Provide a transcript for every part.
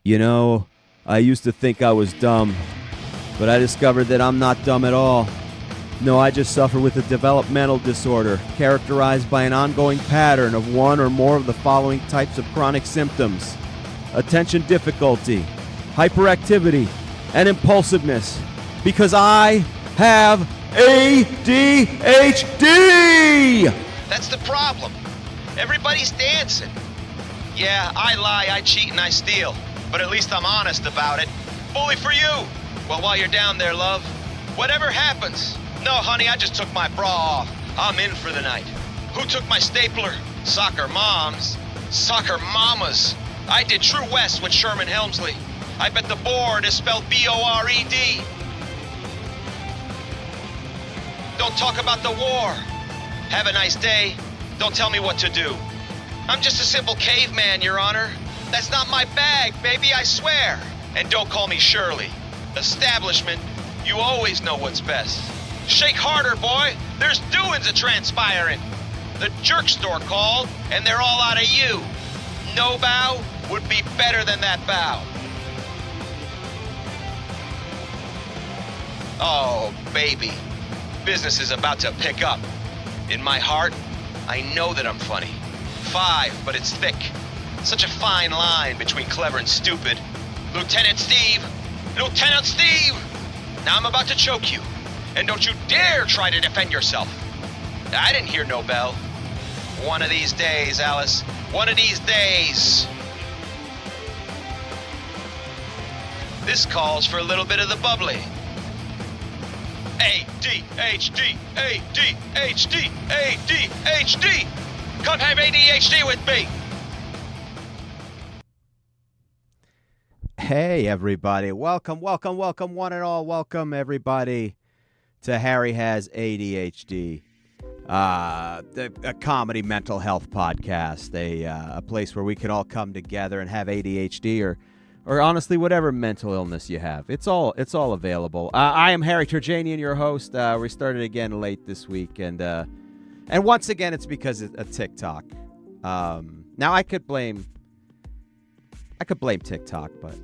You know, I used to think I was dumb, but I discovered that I'm not dumb at all. No, I just suffer with a developmental disorder characterized by an ongoing pattern of one or more of the following types of chronic symptoms: attention difficulty, hyperactivity, and impulsiveness. Because I have ADHD! That's the problem. Everybody's dancing. Yeah, I lie, I cheat, and I steal. But at least I'm honest about it. Bully for you. Well, while you're down there, love, whatever happens. No, honey, I just took my bra off. I'm in for the night. Who took my stapler? Soccer moms. Soccer mamas. I did True West with Sherman Helmsley. I bet the board is spelled B-O-R-E-D. Don't talk about the war. Have a nice day. Don't tell me what to do. I'm just a simple caveman, Your Honor. That's not my bag, baby, I swear. And don't call me Shirley. Establishment, you always know what's best. Shake harder, boy. There's doings a-transpiring. The jerk store called, and they're all out of you. No bow would be better than that bow. Oh, baby. Business is about to pick up. In my heart, I know that I'm funny. 5, but it's thick. Such a fine line between clever and stupid. Lieutenant Steve! Lieutenant Steve! Now I'm about to choke you. And don't you dare try to defend yourself. I didn't hear no bell. One of these days, Alice. One of these days. This calls for a little bit of the bubbly. ADHD, ADHD, ADHD. Come have ADHD with me. Hey, everybody. Welcome, welcome, welcome, one and all. Welcome, everybody, to Harry Has ADHD, a comedy mental health podcast, a place where we can all come together and have ADHD or honestly, whatever mental illness you have. It's all available. I am Harry Turjanian, your host. We started again late this week, and once again, it's because of TikTok. Now, I could blame TikTok, but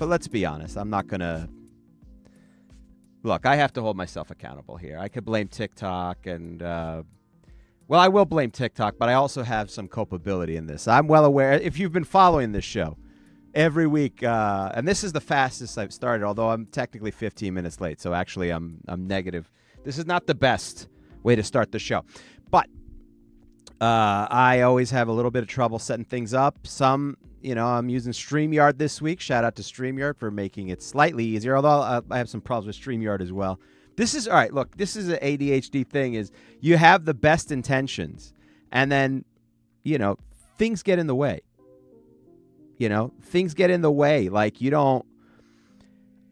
let's be honest. I'm not gonna look. I have to hold myself accountable here. I could blame TikTok, and I will blame TikTok, but I also have some culpability in this. I'm well aware. If you've been following this show every week, and this is the fastest I've started, although I'm technically 15 minutes late, so actually I'm negative. This is not the best way to start the show, but I always have a little bit of trouble setting things up. I'm using StreamYard this week. Shout out to StreamYard for making it slightly easier, although I have some problems with StreamYard as well. This is, all right, look, this is an ADHD thing, is you have the best intentions, and then, things get in the way. Things get in the way. Like, you don't,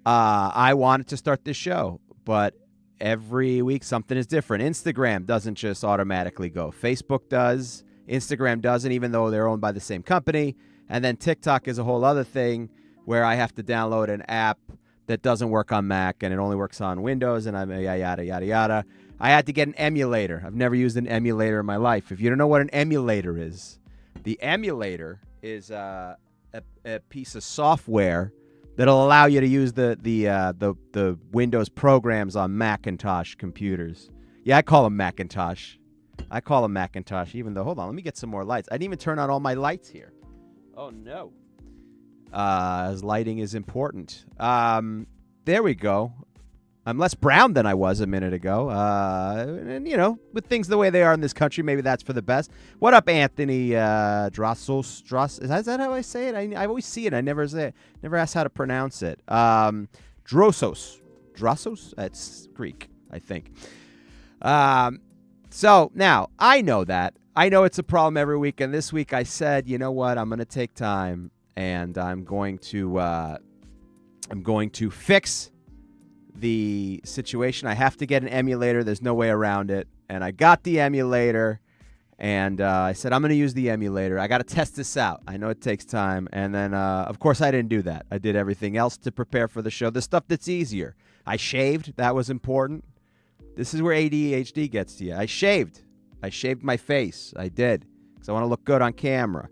I wanted to start this show, but every week something is different. Instagram doesn't just automatically go. Facebook does. Instagram doesn't, even though they're owned by the same company. And then TikTok is a whole other thing where I have to download an app that doesn't work on Mac and it only works on Windows, and yada, yada, yada. I had to get an emulator. I've never used an emulator in my life. If you don't know what an emulator is, the emulator is a piece of software that'll allow you to use the Windows programs on Macintosh computers. Yeah, I call them Macintosh. Even though, hold on, let me get some more lights. I didn't even turn on all my lights here. Oh, no. As lighting is important. There we go. I'm less brown than I was a minute ago. And, with things the way they are in this country, maybe that's for the best. What up, Anthony Drossos? Is that how I say it? I always see it. I never say it. Never ask how to pronounce it. Drossos. Drossos? That's Greek, I think. So now, I know that. I know it's a problem every week, and this week I said, you know what, I'm going to take time, and I'm going to fix the situation. I have to get an emulator. There's no way around it, and I got the emulator, and I said, I'm going to use the emulator. I got to test this out. I know it takes time, and then, of course, I didn't do that. I did everything else to prepare for the show, the stuff that's easier. I shaved. That was important. This is where ADHD gets to you. I shaved my face. I did, because I want to look good on camera.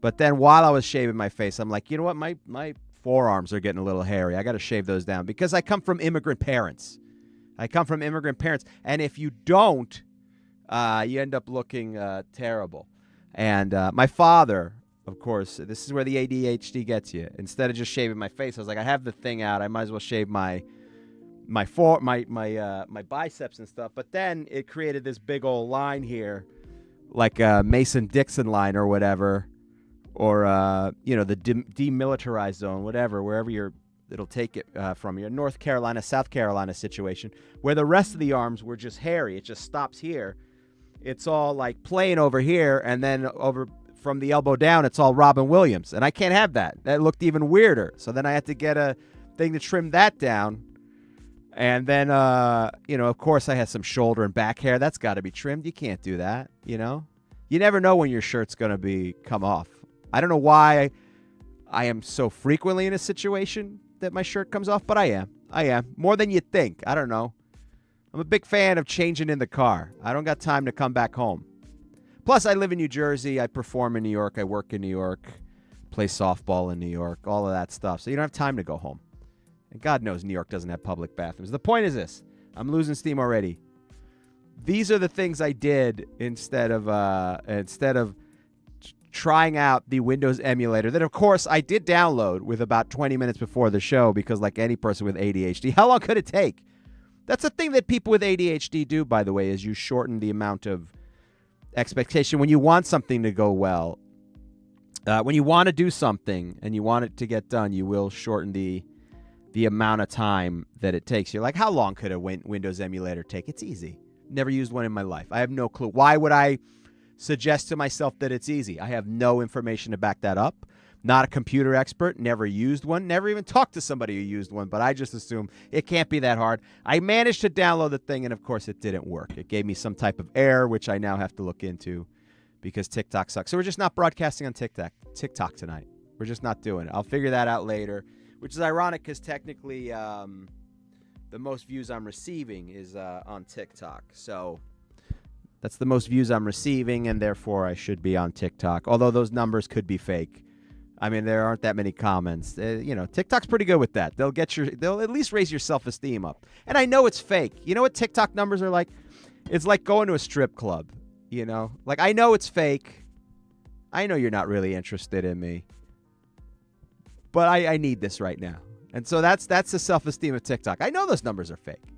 But then while I was shaving my face, I'm like, you know what? My forearms are getting a little hairy. I got to shave those down because I come from immigrant parents. And if you don't, you end up looking terrible. And my father, of course, this is where the ADHD gets you. Instead of just shaving my face, I was like, I have the thing out. I might as well shave my biceps and stuff. But then it created this big old line here, like a Mason-Dixon line or whatever, or the demilitarized zone, whatever, wherever it'll take it from your North Carolina, South Carolina situation, where the rest of the arms were just hairy. It just stops here. It's all like plain over here, and then over from the elbow down, it's all Robin Williams. And I can't have that. That looked even weirder. So then I had to get a thing to trim that down. And then, of course, I had some shoulder and back hair. That's got to be trimmed. You can't do that, You never know when your shirt's going to come off. I don't know why I am so frequently in a situation that my shirt comes off, but I am. More than you think. I don't know. I'm a big fan of changing in the car. I don't got time to come back home. Plus, I live in New Jersey. I perform in New York. I work in New York. Play softball in New York. All of that stuff. So you don't have time to go home. And God knows New York doesn't have public bathrooms. The point is this. I'm losing steam already. These are the things I did instead of trying out the Windows emulator that, of course, I did download with about 20 minutes before the show because, like any person with ADHD, how long could it take? That's a thing that people with ADHD do, by the way, is you shorten the amount of expectation. When you want something to go well, when you want to do something and you want it to get done, you will shorten the amount of time that it takes. You're like, how long could a Windows emulator take? It's easy. Never used one in my life. I have no clue. Why would I suggest to myself that it's easy? I have no information to back that up. Not a computer expert. Never used one. Never even talked to somebody who used one, but I just assume it can't be that hard. I managed to download the thing, and of course it didn't work. It gave me some type of error, which I now have to look into because TikTok sucks. So we're just not broadcasting on TikTok tonight. We're just not doing it. I'll figure that out later, which is ironic because technically the most views I'm receiving is on TikTok. So that's the most views I'm receiving, and therefore I should be on TikTok, although those numbers could be fake. I mean, there aren't that many comments. TikTok's pretty good with that. They'll at least raise your self-esteem up. And I know it's fake. You know what TikTok numbers are like? It's like going to a strip club, Like, I know it's fake. I know you're not really interested in me. But I need this right now. And so that's the self-esteem of TikTok. I know those numbers are fake.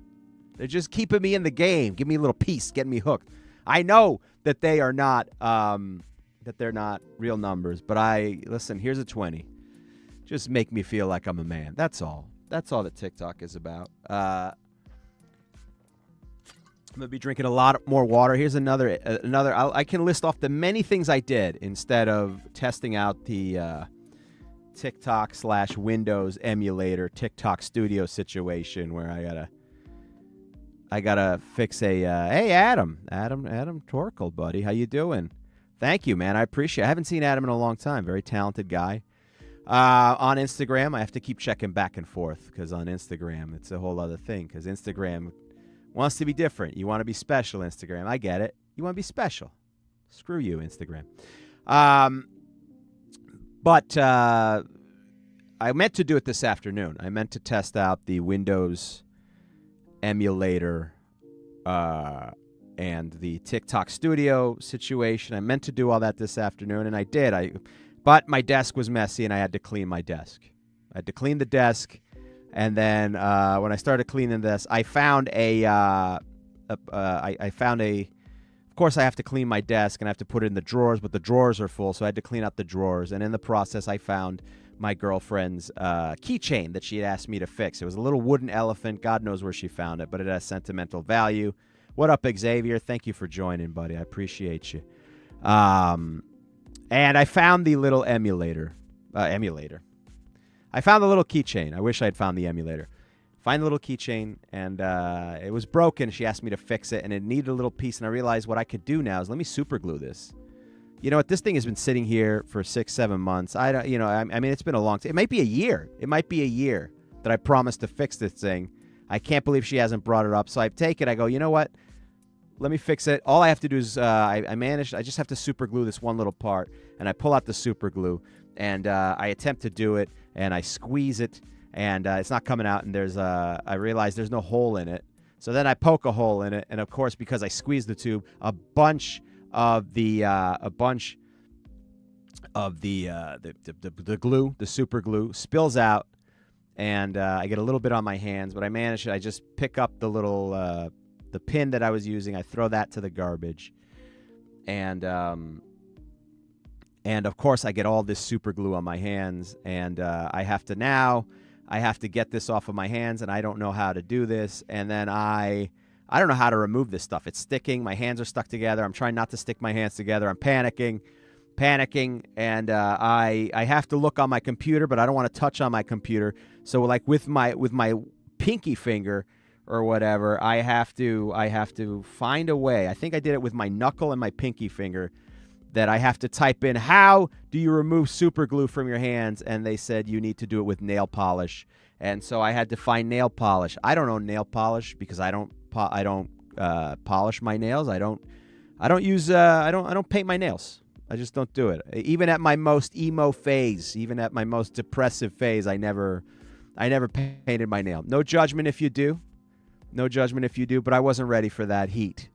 They're just keeping me in the game. Give me a little piece, getting me hooked. I know that they are not that they're not real numbers, but listen, here's a 20. Just make me feel like I'm a man. That's all. That's all that TikTok is about. I'm going to be drinking a lot more water. Here's another. I can list off the many things I did instead of testing out the TikTok/Windows emulator TikTok Studio situation where I gotta fix a. Hey, Adam Torkel, buddy, how you doing? Thank you, man. I appreciate it. I haven't seen Adam in a long time. Very talented guy. On Instagram, I have to keep checking back and forth because on Instagram, it's a whole other thing because Instagram wants to be different. You want to be special, Instagram. I get it. You want to be special. Screw you, Instagram. But I meant to do it this afternoon. I meant to test out the Windows emulator and the TikTok Studio situation. I meant to do all that this afternoon, and I did. But my desk was messy, and I had to clean my desk. I had to clean the desk, and then when I started cleaning this, I found of course, I have to clean my desk, and I have to put it in the drawers, but the drawers are full, so I had to clean out the drawers. And in the process, I found my girlfriend's keychain that she had asked me to fix. It was a little wooden elephant. God knows where she found it, but it has sentimental value. What up, Xavier? Thank you for joining, buddy. I appreciate you. And I found the little emulator. I found the little keychain. I wish I had found the emulator. Find the little keychain, and it was broken. She asked me to fix it, and it needed a little piece. And I realized what I could do now is let me super glue this. You know what? This thing has been sitting here for 6-7 months. I mean, it's been a long time. It might be a year. It might be a year that I promised to fix this thing. I can't believe she hasn't brought it up. So I take it. I go, you know what? let me fix it. All I have to do is I just have to super glue this one little part, and I pull out the super glue, and I attempt to do it, and I squeeze it, and it's not coming out, and I realize there's no hole in it. So then I poke a hole in it, and of course, because I squeezed the tube, a bunch of the glue, the super glue, spills out, and I get a little bit on my hands, but I just pick up the little the pin that I was using. I throw that to the garbage, and of course I get all this super glue on my hands, and I have to get this off of my hands, and I don't know how to do this, and then I don't know how to remove this stuff. It's sticking. My hands are stuck together. I'm trying not to stick my hands together. I'm panicking, and I have to look on my computer, but I don't want to touch on my computer. So like with my pinky finger or whatever, I have to find a way. I think I did it with my knuckle and my pinky finger, that I have to type in, how do you remove super glue from your hands? And they said you need to do it with nail polish. And so I had to find nail polish. I don't own nail polish because I don't polish my nails. I don't paint my nails. I just don't do it. Even at my most emo phase, even at my most depressive phase, I never painted my nail. No judgment if you do. No judgment if you do, but I wasn't ready for that heat.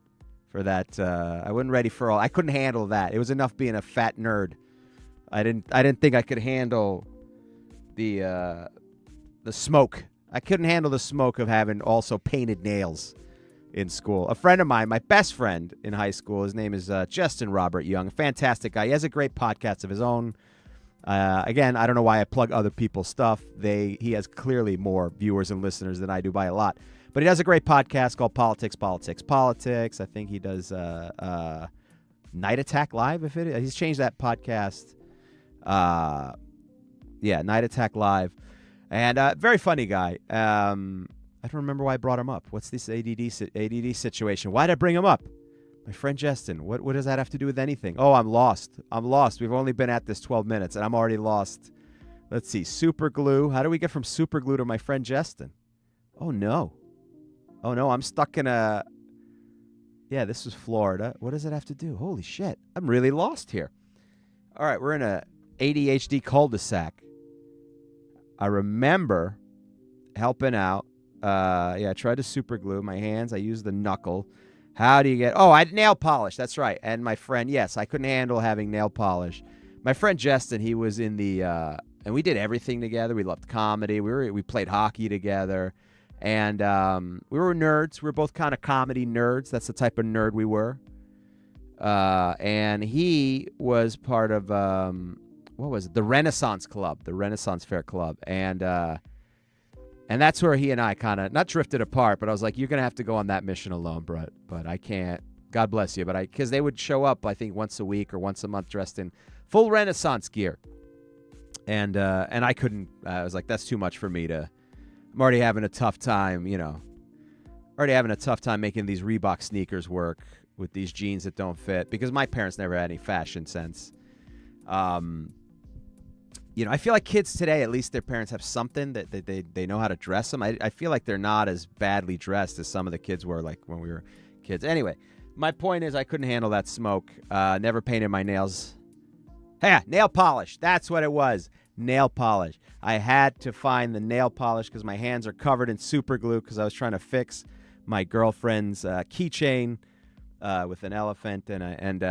For that, I wasn't ready for all. I couldn't handle that. It was enough being a fat nerd. I didn't think I could handle the smoke. I couldn't handle the smoke of having also painted nails in school. A friend of mine, my best friend in high school, his name is Justin Robert Young, a fantastic guy. He has a great podcast of his own. Again, I don't know why I plug other people's stuff. He has clearly more viewers and listeners than I do by a lot. But he does a great podcast called Politics. I think he does Night Attack Live. He's changed that podcast. Night Attack Live, and very funny guy. I don't remember why I brought him up. What's this ADD situation? Why did I bring him up? My friend Justin. What does that have to do with anything? Oh, I'm lost. We've only been at this 12 minutes, and I'm already lost. Let's see. Super glue. How do we get from super glue to my friend Justin? Oh no, I'm stuck in a... Yeah, this is Florida. What does it have to do? Holy shit. I'm really lost here. All right, we're in a ADHD cul-de-sac. I remember helping out. I tried to super glue my hands. I used the knuckle. How do you get... Oh, I had nail polish. That's right. And my friend, yes, I couldn't handle having nail polish. My friend Justin, he was in the... and we did everything together. We loved comedy. We played hockey together. And we were nerds. We were both kind of comedy nerds. That's the type of nerd we were. And he was part of, what was it? The Renaissance Club, the Renaissance Fair Club. And that's where he and I kind of, not drifted apart, but I was like, you're going to have to go on that mission alone, Brett. But I can't. God bless you. But because they would show up, I think, once a week or once a month dressed in full Renaissance gear. And I couldn't, I was like, that's too much for me to... I'm already having a tough time, making these Reebok sneakers work with these jeans that don't fit, because my parents never had any fashion sense. I feel like kids today, at least their parents have something that they know how to dress them. I feel like they're not as badly dressed as some of the kids were, like when we were kids. Anyway, my point is I couldn't handle that smoke. Never painted my nails. Hey, nail polish. That's what it was. Nail polish. I had to find the nail polish because my hands are covered in super glue because I was trying to fix my girlfriend's keychain with an elephant, and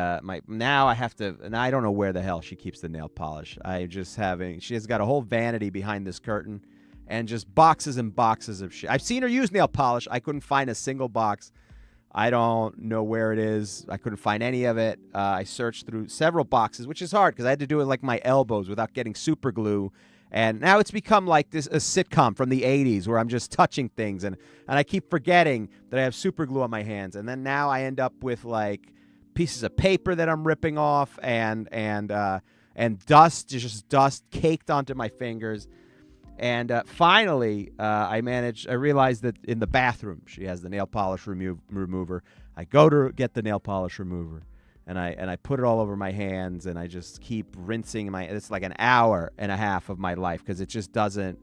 now I have to, and I don't know where the hell she keeps the nail polish. She has got a whole vanity behind this curtain and just boxes and boxes of shit. I've seen her use nail polish. I couldn't find a single box. I don't know where it is. I couldn't find any of it. I searched through several boxes, which is hard because I had to do it like my elbows without getting super glue. And now it's become like a sitcom from the 80s where I'm just touching things. And I keep forgetting that I have super glue on my hands. And then now I end up with like pieces of paper that I'm ripping off and dust, just dust caked onto my fingers. And finally, I realized that in the bathroom, she has the nail polish remover. I go to get the nail polish remover, and I put it all over my hands, and I just keep rinsing it's like an hour and a half of my life because it just doesn't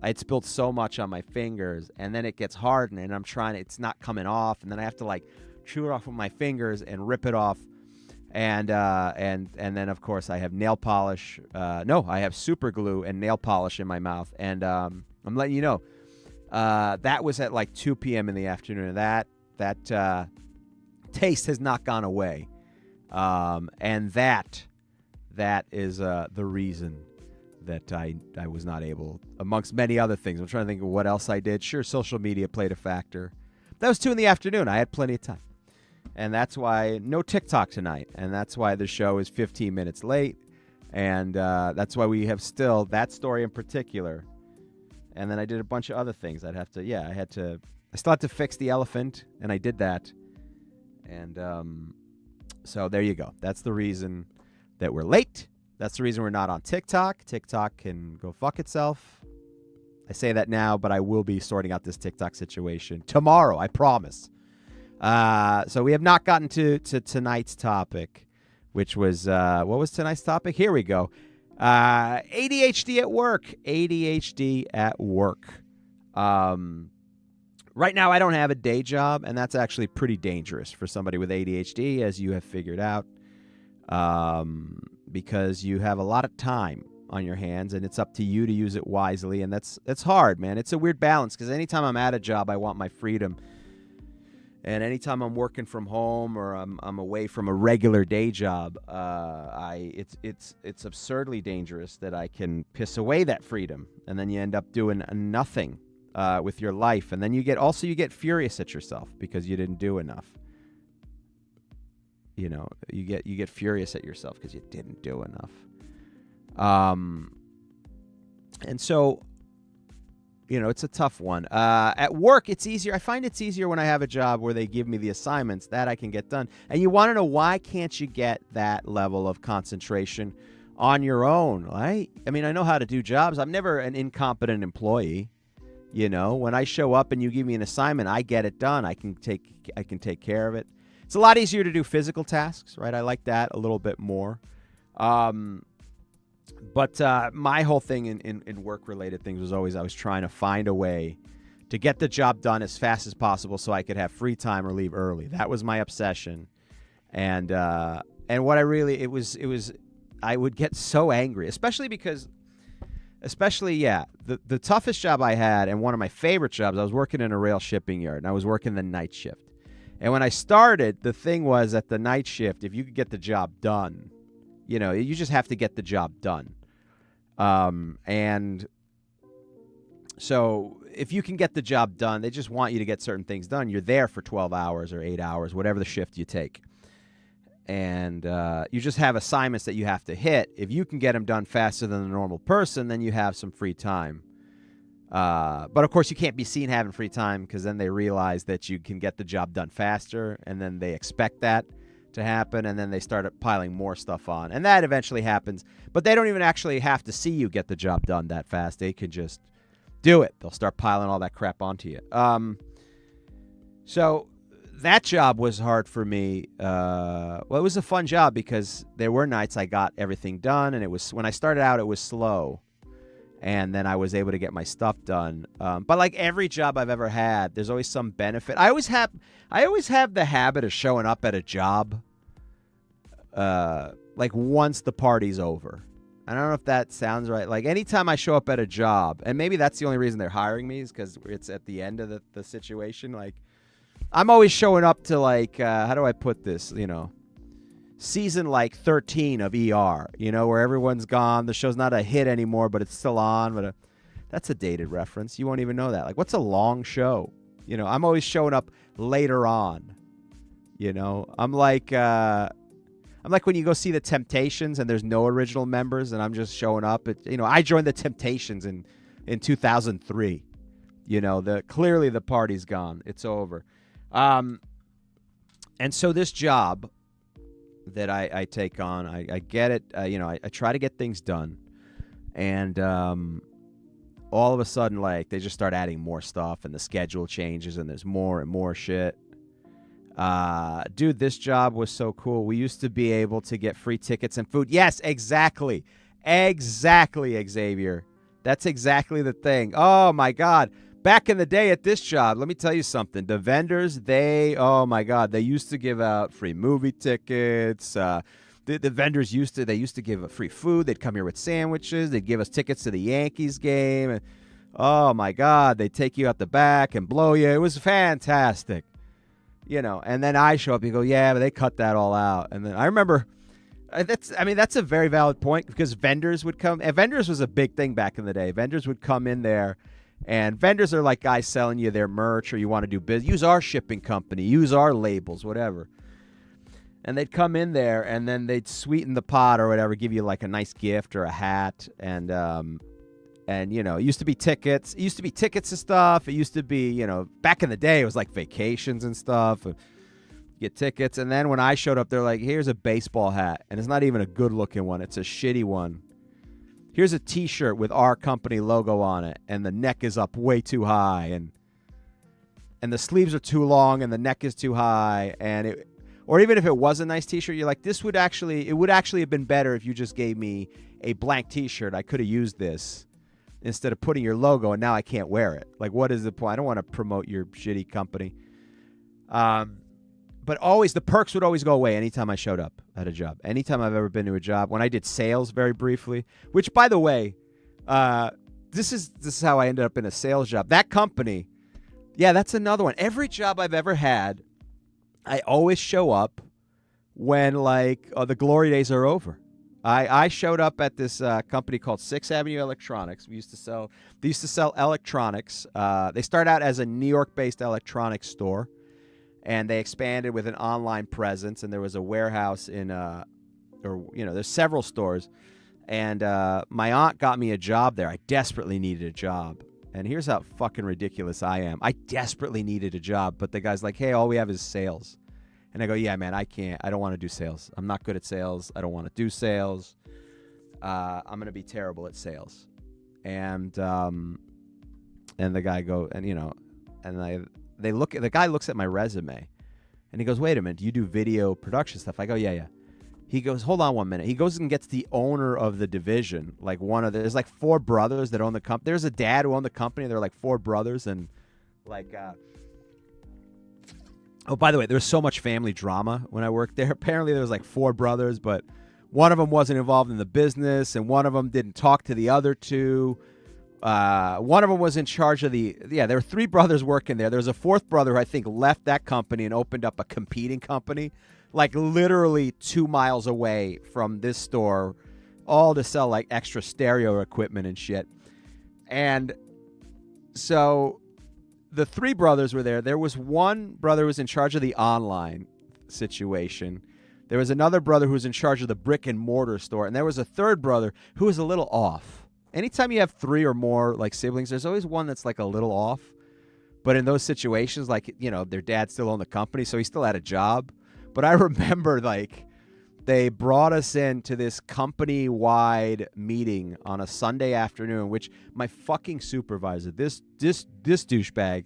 I'd spilled so much on my fingers, and then it gets hardened, and I'm trying. It's not coming off, and then I have to like chew it off with my fingers and rip it off. And then of course I have nail polish. No, I have super glue and nail polish in my mouth. And I'm letting you know, that was at like 2 p.m. in the afternoon. That taste has not gone away. And that is the reason that I was not able, amongst many other things. I'm trying to think of what else I did. Sure, social media played a factor. That was 2 in the afternoon. I had plenty of time. And that's why no TikTok tonight. And that's why the show is 15 minutes late. And that's why we have still that story in particular. And then I did a bunch of other things. I still had to fix the elephant, and I did that. And so there you go. That's the reason that we're late. That's the reason we're not on TikTok. TikTok can go fuck itself. I say that now, but I will be sorting out this TikTok situation tomorrow, I promise. So we have not gotten to tonight's topic, which was, what was tonight's topic? Here we go. ADHD at work. ADHD at work. Right now I don't have a day job, and that's actually pretty dangerous for somebody with ADHD, as you have figured out, because you have a lot of time on your hands, and it's up to you to use it wisely, and that's hard, man. It's a weird balance, because anytime I'm at a job, I want my freedom. And anytime I'm working from home or I'm away from a regular day job, it's absurdly dangerous that I can piss away that freedom, and then you end up doing nothing with your life, and then you get furious at yourself because you didn't do enough. You know, you get furious at yourself because you didn't do enough. And so, you know, it's a tough one. At work, it's easier. I find it's easier when I have a job where they give me the assignments that I can get done. And you want to know, why can't you get that level of concentration on your own, right? I mean, I know how to do jobs. I'm never an incompetent employee. You know, when I show up and you give me an assignment, I get it done. I can take care of it. It's a lot easier to do physical tasks, right? I like that a little bit more. But my whole thing in work-related things was always I was trying to find a way to get the job done as fast as possible so I could have free time or leave early. That was my obsession. And what I would get so angry, especially because, the toughest job I had, and one of my favorite jobs, I was working in a rail shipping yard, and I was working the night shift. And when I started, the thing was, at the night shift, if you could get the job done, you know, you just have to get the job done. And so if you can get the job done, they just want you to get certain things done. You're there for 12 hours or 8 hours, whatever the shift you take. And you just have assignments that you have to hit. If you can get them done faster than a normal person, then you have some free time. But of course, you can't be seen having free time, because then they realize that you can get the job done faster, and then they expect that to happen, and then they start piling more stuff on. And that eventually happens. But they don't even actually have to see you get the job done that fast. They can just do it. They'll start piling all that crap onto you. So that job was hard for me. Well, it was a fun job because there were nights I got everything done, and it was, when I started out, it was slow, and then I was able to get my stuff done. But like every job I've ever had, there's always some benefit. I always have the habit of showing up at a job like once the party's over. I don't know if that sounds right. Like anytime I show up at a job, and maybe that's the only reason they're hiring me, is because it's at the end of the situation. Like I'm always showing up to, like, how do I put this, you know, season like 13 of ER, you know, where everyone's gone. The show's not a hit anymore, but it's still on. But that's a dated reference. You won't even know that. Like, what's a long show? You know, I'm always showing up later on. You know, I'm like when you go see the Temptations and there's no original members, and I'm just showing up. You know, I joined the Temptations in 2003. You know, clearly the party's gone. It's over. And so this job that I take on, I get it. You know, I try to get things done, and all of a sudden, like, they just start adding more stuff, and the schedule changes, and there's more and more shit. Dude, this job was so cool. We used to be able to get free tickets and food. Yes, exactly, Xavier. That's exactly the thing. Oh, my God. Back in the day at this job, let me tell you something. The vendors, oh, my God, they used to give out free movie tickets. The vendors used to give free food. They'd come here with sandwiches. They'd give us tickets to the Yankees game. And, oh, my God, they'd take you out the back and blow you. It was fantastic. And then I show up and go, yeah, but they cut that all out. And then I remember... That's a very valid point because vendors would come. And vendors was a big thing back in the day. Vendors would come in there, and vendors are like guys selling you their merch or you want to do business. Use our shipping company. Use our labels, whatever. And they'd come in there, and then they'd sweeten the pot or whatever, give you like a nice gift or a hat. And it used to be tickets. It used to be tickets and stuff. It used to be, back in the day, it was like vacations and stuff. Get tickets, and then when I showed up, they're like, here's a baseball hat, and it's not even a good-looking one. It's a shitty one. Here's a T-shirt with our company logo on it, and the neck is up way too high, and the sleeves are too long, and the neck is too high, or even if it was a nice T-shirt, you're like, it would actually have been better if you just gave me a blank T-shirt. I could have used this instead of putting your logo, and now I can't wear it. Like, what is the point? I don't want to promote your shitty company. But always, the perks would always go away anytime I showed up at a job. Anytime I've ever been to a job. When I did sales very briefly, which, by the way, this is how I ended up in a sales job. That company, yeah, that's another one. Every job I've ever had, I always show up when, the glory days are over. I showed up at this company called 6th Avenue Electronics. They used to sell electronics. They started out as a New York-based electronics store. And they expanded with an online presence, and there was a warehouse there's several stores. And my aunt got me a job there. I desperately needed a job. And here's how fucking ridiculous I am. I desperately needed a job, but the guy's like, hey, all we have is sales. And I go, yeah, man, I can't. I don't want to do sales. I'm not good at sales. I don't want to do sales. I'm going to be terrible at sales. And the guy the guy looks at my resume, and he goes, wait a minute, do you do video production stuff? I go, yeah. He goes, hold on 1 minute. He goes and gets the owner of the division, there's like 4 brothers that own the company. There's a dad who owned the company. There are like 4 brothers, and oh, by the way, there was so much family drama when I worked there. Apparently there was like 4 brothers, but one of them wasn't involved in the business, and one of them didn't talk to the other 2. One of them was in charge of there were 3 brothers working there. There was a 4th brother who I think left that company and opened up a competing company, like literally 2 miles away from this store, all to sell like extra stereo equipment and shit. And so the 3 brothers were there. There was one brother who was in charge of the online situation. There was another brother who was in charge of the brick and mortar store. And there was a 3rd brother who was a little off. Anytime you have 3 or more like siblings, there's always one that's like a little off. But in those situations, their dad still owned the company, so he still had a job. But I remember they brought us into this company-wide meeting on a Sunday afternoon, which my fucking supervisor, this douchebag,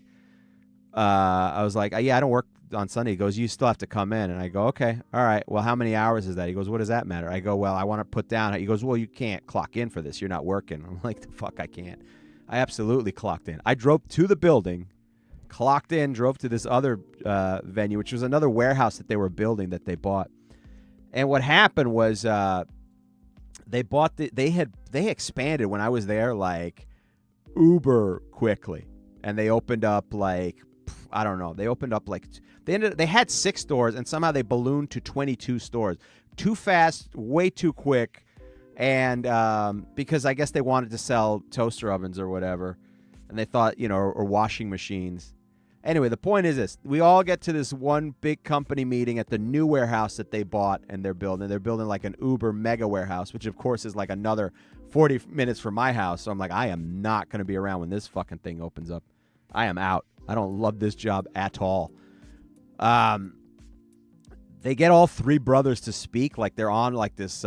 I was like, yeah, I don't work on Sunday. He goes, you still have to come in. And I go, okay, all right. Well, how many hours is that? He goes, what does that matter? I go, well, I want to put down. He goes, well, you can't clock in for this. You're not working. I'm like, the fuck, I can't. I absolutely clocked in. I drove to the building, clocked in, drove to this other venue, which was another warehouse that they were building that they bought. And what happened was they expanded when I was there like uber quickly. And they opened up I don't know. They opened up they had 6 stores, and somehow they ballooned to 22 stores. Too fast, way too quick, and because I guess they wanted to sell toaster ovens or whatever, and they thought, or washing machines. Anyway, the point is this. We all get to this one big company meeting at the new warehouse that they bought and they're building. They're building like an uber mega warehouse, which of course is like another 40 minutes from my house. So I'm like, I am not going to be around when this fucking thing opens up. I am out. I don't love this job at all. They get all 3 brothers to speak like they're on like this,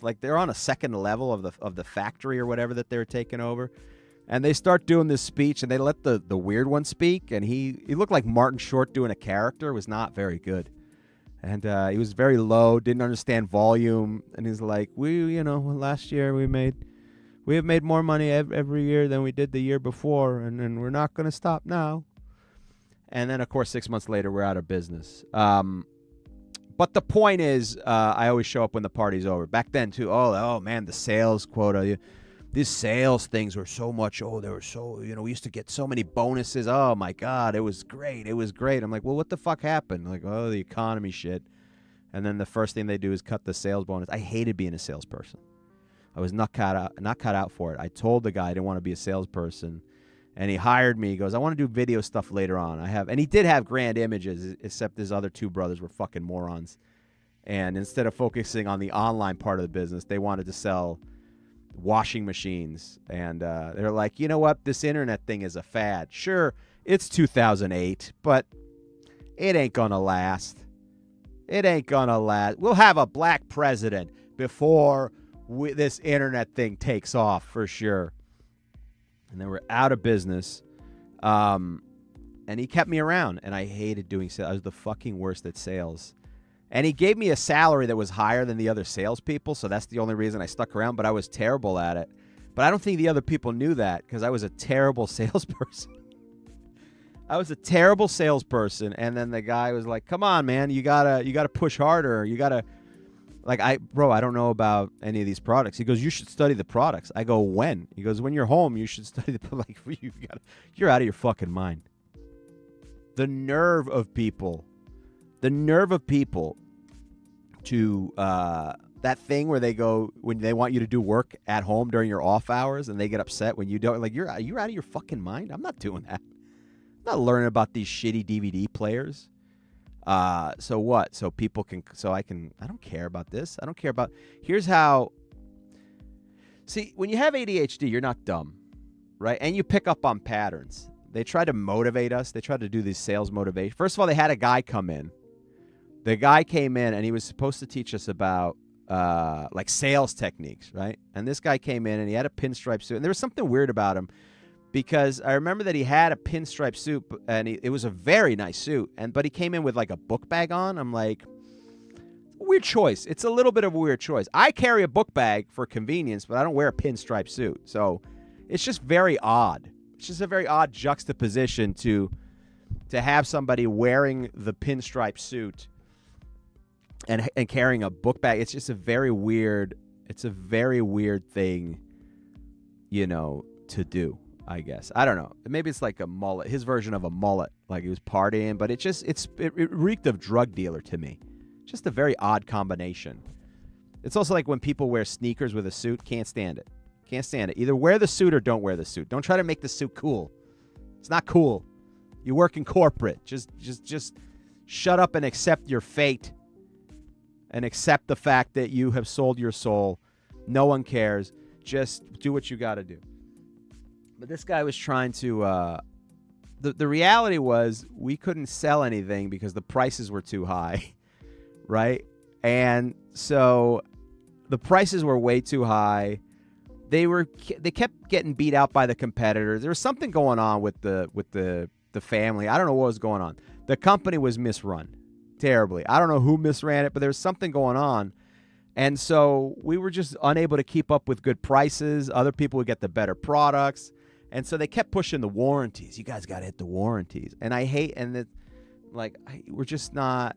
like they're on a second level of the factory or whatever that they're taking over. And they start doing this speech, and they let the weird one speak, and he looked like Martin Short doing a character. It was not very good. And he was very low, didn't understand volume, and he's like, last year we We have made more money every year than we did the year before, and we're not going to stop now. And then, of course, 6 months later, we're out of business. But the point is, I always show up when the party's over. Back then, too, oh man, the sales quota. These sales things were so much. They were so, we used to get so many bonuses. Oh, my God, it was great. It was great. I'm like, well, what the fuck happened? Like, the economy shit. And then the first thing they do is cut the sales bonus. I hated being a salesperson. I was not cut out for it. I told the guy I didn't want to be a salesperson, and he hired me. He goes, I want to do video stuff later on. And he did have grand images, except his other two brothers were fucking morons. And instead of focusing on the online part of the business, they wanted to sell washing machines. And they're like, you know what? This internet thing is a fad. Sure, it's 2008, but it ain't going to last. It ain't going to last. We'll have a black president before this internet thing takes off for sure. And then we're out of business. And he kept me around, and I hated doing sales. I was the fucking worst at sales. And he gave me a salary that was higher than the other salespeople, so that's the only reason I stuck around, but I was terrible at it. But I don't think the other people knew that, because I was a terrible salesperson. I was a terrible salesperson, and then the guy was like, come on, man, you gotta push harder. You gotta, I don't know about any of these products. He goes, you should study the products. I go, when? He goes, when you're home, you should study you're out of your fucking mind. The nerve of people to that thing where they go when they want you to do work at home during your off hours, and they get upset when you don't. Like, you're out of your fucking mind. I'm not doing that. I'm not learning about these shitty DVD players. So what? So people can. I don't care about this. I don't care about. Here's how. See, when you have ADHD, you're not dumb, right? And you pick up on patterns. They try to motivate us. They try to do these sales motivation. First of all, they had a guy come in. The guy came in, and he was supposed to teach us about sales techniques, right? And this guy came in, and he had a pinstripe suit. And there was something weird about him, because I remember that he had a pinstripe suit, and it was a very nice suit. But he came in with like a book bag on. I'm like, weird choice. It's a little bit of a weird choice. I carry a book bag for convenience, but I don't wear a pinstripe suit. So it's just very odd. It's just a very odd juxtaposition to have somebody wearing the pinstripe suit and carrying a book bag. It's just a very weird thing, to do, I guess. I don't know. Maybe it's like a mullet, his version of a mullet, like he was partying, but it reeked of drug dealer to me. Just a very odd combination. It's also like when people wear sneakers with a suit, can't stand it. Can't stand it. Either wear the suit or don't wear the suit. Don't try to make the suit cool. It's not cool. You work in corporate. Just shut up and accept your fate. And accept the fact that you have sold your soul. No one cares. Just do what you got to do. But this guy was trying to... The reality was we couldn't sell anything because the prices were too high. Right? And so the prices were way too high. They kept getting beat out by the competitors. There was something going on with the family. I don't know what was going on. The company was misrun terribly. I don't know who misran it, but there was something going on. And so we were just unable to keep up with good prices. Other people would get the better products. And so they kept pushing the warranties. You guys got to hit the warranties. And I hate, we just don't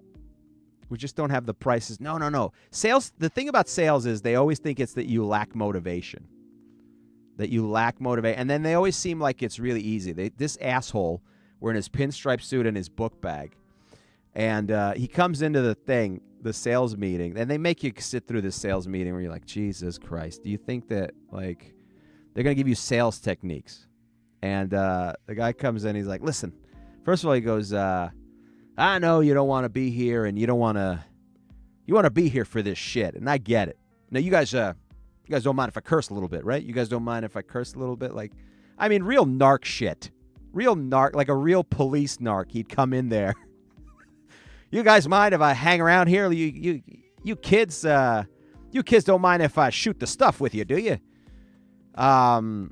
have the prices. No. Sales, the thing about sales is they always think it's that you lack motivation. And then they always seem like it's really easy. This asshole wearing his pinstripe suit and his book bag. And he comes into the sales meeting, and they make you sit through this sales meeting where you're like, Jesus Christ, do you think that, they're going to give you sales techniques? And the guy comes in, he's like, listen, first of all, he goes, I know you don't want to be here, and you want to be here for this shit, and I get it. Now, you guys don't mind if I curse a little bit, right? You guys don't mind if I curse a little bit? Real narc shit. Real narc, like a real police narc. He'd come in there. You guys mind if I hang around here? You kids don't mind if I shoot the stuff with you, do you? And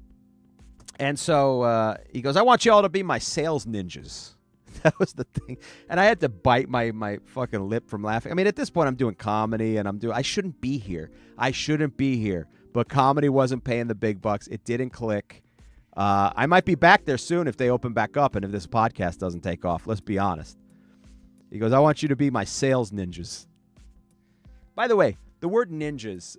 so he goes, I want you all to be my sales ninjas. That was the thing. And I had to bite my fucking lip from laughing. At this point, I'm doing comedy, and I shouldn't be here. but comedy wasn't paying the big bucks. It didn't click. I might be back there soon if they open back up and if this podcast doesn't take off. Let's be honest. He goes, I want you to be my sales ninjas. By the way, the word ninjas,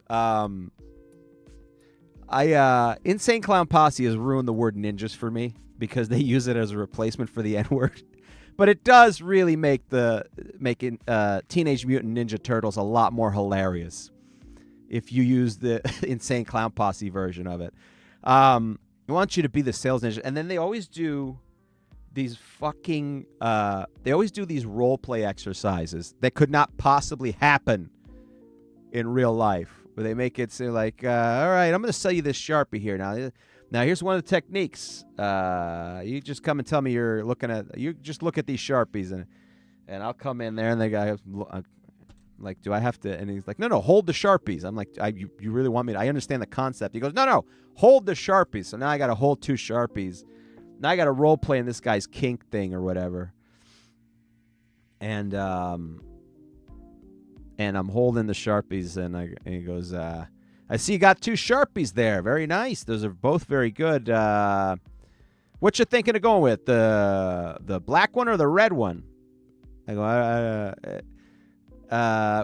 Insane Clown Posse has ruined the word ninjas for me because they use it as a replacement for the N-word. But it does really make Teenage Mutant Ninja Turtles a lot more hilarious if you use the Insane Clown Posse version of it. I want you to be the sales ninja. And then they always do these these role play exercises that could not possibly happen in real life, where they make it say like, all right, I'm going to sell you this Sharpie here. Now here's one of the techniques. You just come and tell me you just look at these Sharpies and I'll come in there and the guy like, do I have to? And he's like, no, hold the Sharpies. I'm like, you really want me to? I understand the concept. He goes, no, hold the Sharpies. So now I got to hold 2 Sharpies. Now I got to role play in this guy's kink thing or whatever. And I'm holding the Sharpies and he goes, I see you got 2 Sharpies there. Very nice. Those are both very good. What you thinking of going with? The black one or the red one? I go,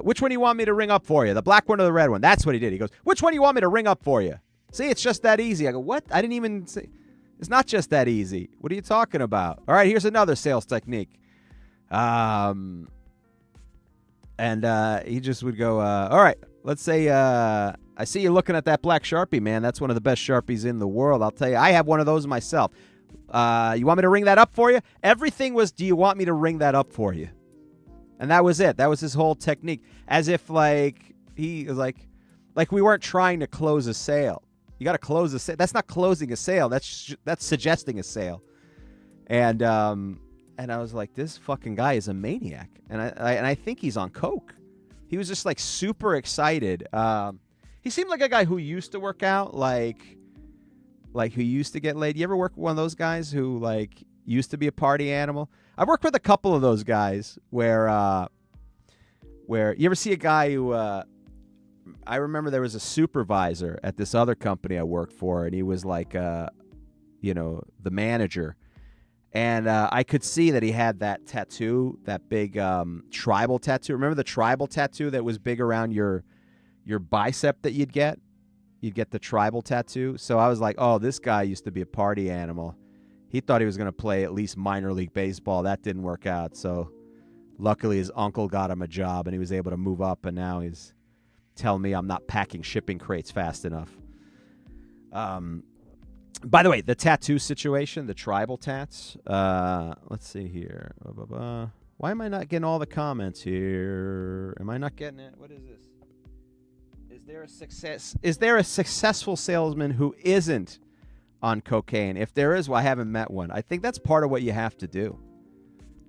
which one do you want me to ring up for you? The black one or the red one? That's what he did. He goes, which one do you want me to ring up for you? See, it's just that easy. I go, what? I didn't even say. It's not just that easy. What are you talking about? All right, here's another sales technique. And he just would go, all right, let's say I see you looking at that black Sharpie, man. That's one of the best Sharpies in the world. I'll tell you, I have one of those myself. You want me to ring that up for you? Everything was, do you want me to ring that up for you? And that was it. That was his whole technique. As if, like, he was like we weren't trying to close a sale. You got to close a sale. That's not closing a sale. That's suggesting a sale. And I was like, this fucking guy is a maniac. And I think he's on coke. He was just like super excited. He seemed like a guy who used to work out, like who used to get laid. You ever work with one of those guys who like used to be a party animal? I've worked with a couple of those guys where you ever see a guy who I remember there was a supervisor at this other company I worked for, and he was like the manager. And I could see that he had that tattoo, that big tribal tattoo. Remember the tribal tattoo that was big around your bicep that you'd get? You'd get the tribal tattoo. So I was like, oh, this guy used to be a party animal. He thought he was going to play at least minor league baseball. That didn't work out. So luckily his uncle got him a job, and he was able to move up, and now he's telling me I'm not packing shipping crates fast enough. By the way, the tattoo situation, the tribal tats. Let's see here. Why am I not getting all the comments here? Am I not getting it? What is this? Is there a successful salesman who isn't on cocaine? If there is, well, I haven't met one. I think that's part of what you have to do.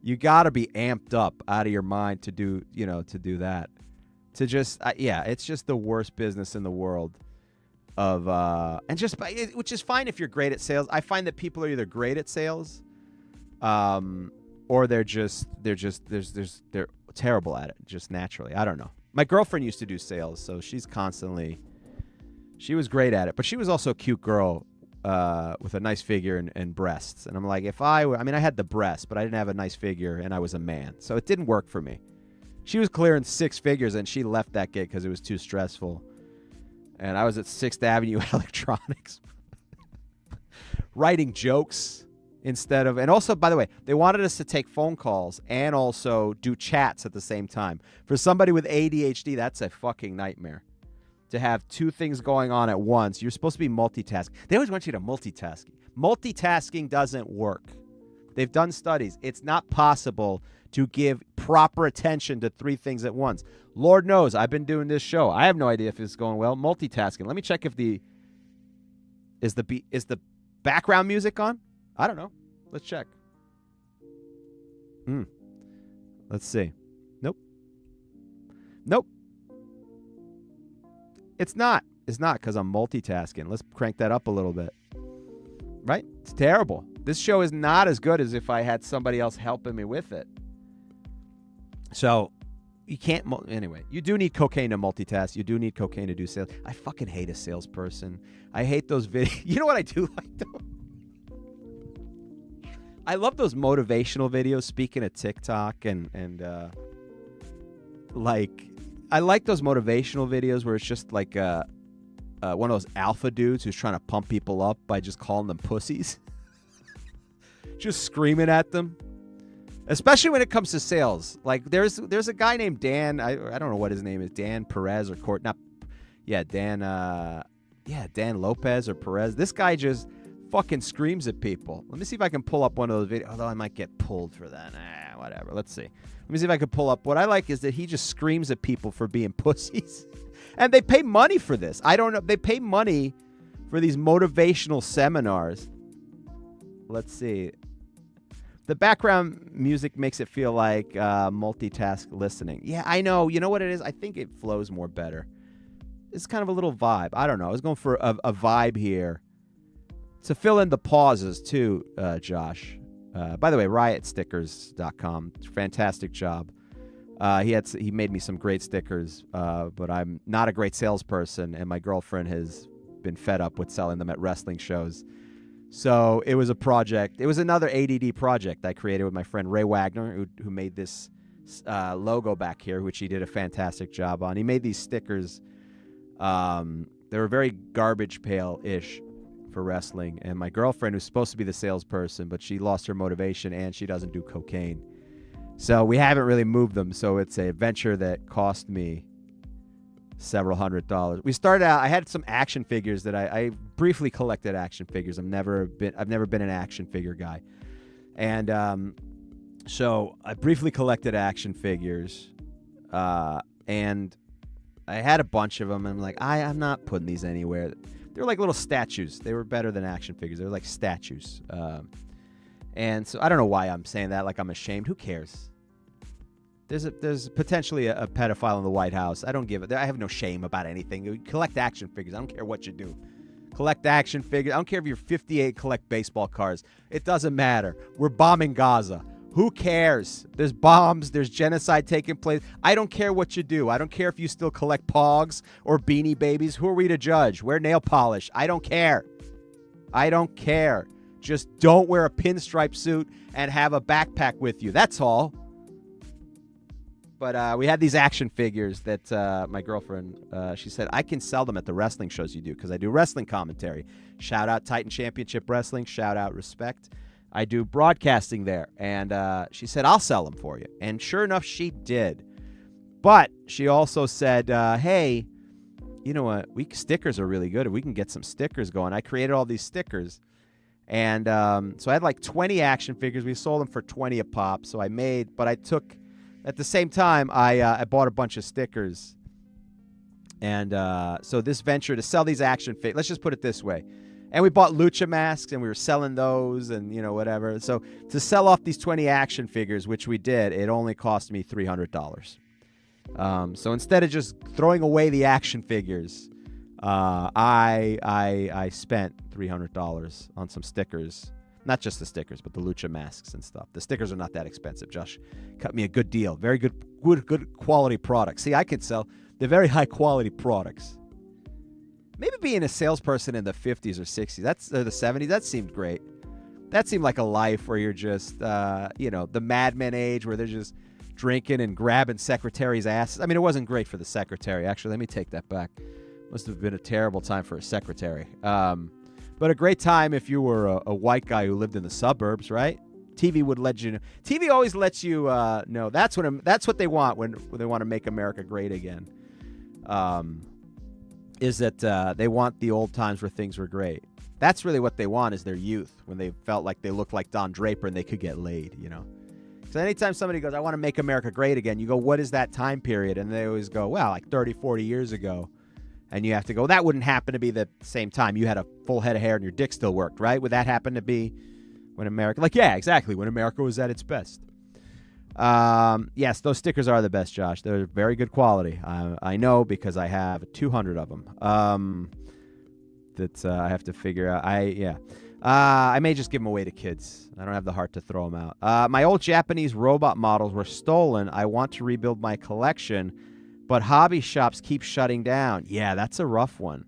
You got to be amped up out of your mind to do that. To just, it's just the worst business in the world. Which is fine if you're great at sales. I find that people are either great at sales, or they're terrible at it just naturally. I don't know. My girlfriend used to do sales, so she was great at it, but she was also a cute girl with a nice figure and breasts. And I'm like, I had the breasts, but I didn't have a nice figure, and I was a man, so it didn't work for me. She was clearing 6 figures, and she left that gig because it was too stressful. And I was at 6th Avenue Electronics writing jokes instead of... And also, by the way, they wanted us to take phone calls and also do chats at the same time. For somebody with ADHD, that's a fucking nightmare. To have 2 things going on at once. You're supposed to be multitasking. They always want you to multitask. Multitasking doesn't work. They've done studies. It's not possible to give proper attention to 3 things at once. Lord knows, I've been doing this show. I have no idea if it's going well. Multitasking. Let me check if is the background music on? I don't know. Let's check. Let's see. Nope. It's not. It's not because I'm multitasking. Let's crank that up a little bit. Right? It's terrible. This show is not as good as if I had somebody else helping me with it. So, you can't. Anyway, you do need cocaine to multitask. You do need cocaine to do sales. I fucking hate a salesperson. I hate those videos. You know what I do like though? I love those motivational videos. Speaking of TikTok and like, I like those motivational videos where it's just like one of those alpha dudes who's trying to pump people up by just calling them pussies, just screaming at them. Especially when it comes to sales. Like there's a guy named Dan. I don't know what his name is. Dan Perez or Dan Lopez or Perez. This guy just fucking screams at people. Let me see if I can pull up one of those videos. Although I might get pulled for that. Whatever. Let's see. Let me see if I can pull up. What I like is that he just screams at people for being pussies. And they pay money for this. I don't know. They pay money for these motivational seminars. Let's see. The background music makes it feel like multitask listening. Yeah, I know. You know what it is? I think it flows more better. It's kind of a little vibe. I don't know. I was going for a vibe here. To fill in the pauses, too, Josh. By the way, riotstickers.com. Fantastic job. He made me some great stickers, but I'm not a great salesperson, and my girlfriend has been fed up with selling them at wrestling shows. So it was a project. It was another ADD project I created with my friend Ray Wagner, who made this logo back here, which he did a fantastic job on. He made these stickers. They were very garbage pail-ish for wrestling. And my girlfriend, who's supposed to be the salesperson, but she lost her motivation and she doesn't do cocaine. So we haven't really moved them. So it's a venture that cost me several $100s. We started out, I had some action figures that I briefly collected action figures. I've never been an action figure guy. And so I briefly collected action figures. And I had a bunch of them. And I'm like, I'm not putting these anywhere. They were like little statues. They were better than action figures. They were like statues. And so I don't know why I'm saying that, like I'm ashamed. Who cares? There's potentially a pedophile in the White House. I don't give it. I have no shame about anything. You collect action figures. I don't care what you do. Collect action figures. I don't care if you're 58, collect baseball cards. It doesn't matter. We're bombing Gaza. Who cares? There's bombs. There's genocide taking place. I don't care what you do. I don't care if you still collect Pogs or Beanie Babies. Who are we to judge? Wear nail polish. I don't care. I don't care. Just don't wear a pinstripe suit and have a backpack with you. That's all. But we had these action figures that my girlfriend, she said, I can sell them at the wrestling shows you do because I do wrestling commentary. Shout out Titan Championship Wrestling. Shout out Respect. I do broadcasting there. And she said, I'll sell them for you. And sure enough, she did. But she also said, hey, you know what? Stickers are really good. We can get some stickers going. I created all these stickers. And so I had like 20 action figures. We sold them for 20 a pop. So at the same time, I bought a bunch of stickers. And so this venture to sell these action figures, let's just put it this way. And we bought lucha masks, and we were selling those and, whatever. So to sell off these 20 action figures, which we did, it only cost me $300. So instead of just throwing away the action figures, I spent $300 on some stickers. Not just the stickers, but the lucha masks and stuff. The stickers are not that expensive. Josh cut me a good deal. Very good quality products. See, I could sell. They're very high quality products. Maybe being a salesperson in the 50s or 60s, or the 70s, that seemed great. That seemed like a life where you're just, the Mad Men age where they're just drinking and grabbing secretaries' asses. I mean, it wasn't great for the secretary. Actually, let me take that back. Must have been a terrible time for a secretary. But a great time if you were a white guy who lived in the suburbs, right? TV would let you know. TV always lets you know. That's what they want when they want to make America great again. Is that they want the old times where things were great. That's really what they want, is their youth, when they felt like they looked like Don Draper and they could get laid, So anytime somebody goes, I want to make America great again, you go, what is that time period? And they always go, well, like 30, 40 years ago. And you have to go, that wouldn't happen to be the same time. You had a full head of hair and your dick still worked, right? Would that happen to be when America... Like, yeah, exactly. When America was at its best. Yes, those stickers are the best, Josh. They're very good quality. I know because I have 200 of them. That I have to figure out. I may just give them away to kids. I don't have the heart to throw them out. My old Japanese robot models were stolen. I want to rebuild my collection, but hobby shops keep shutting down. Yeah, that's a rough one.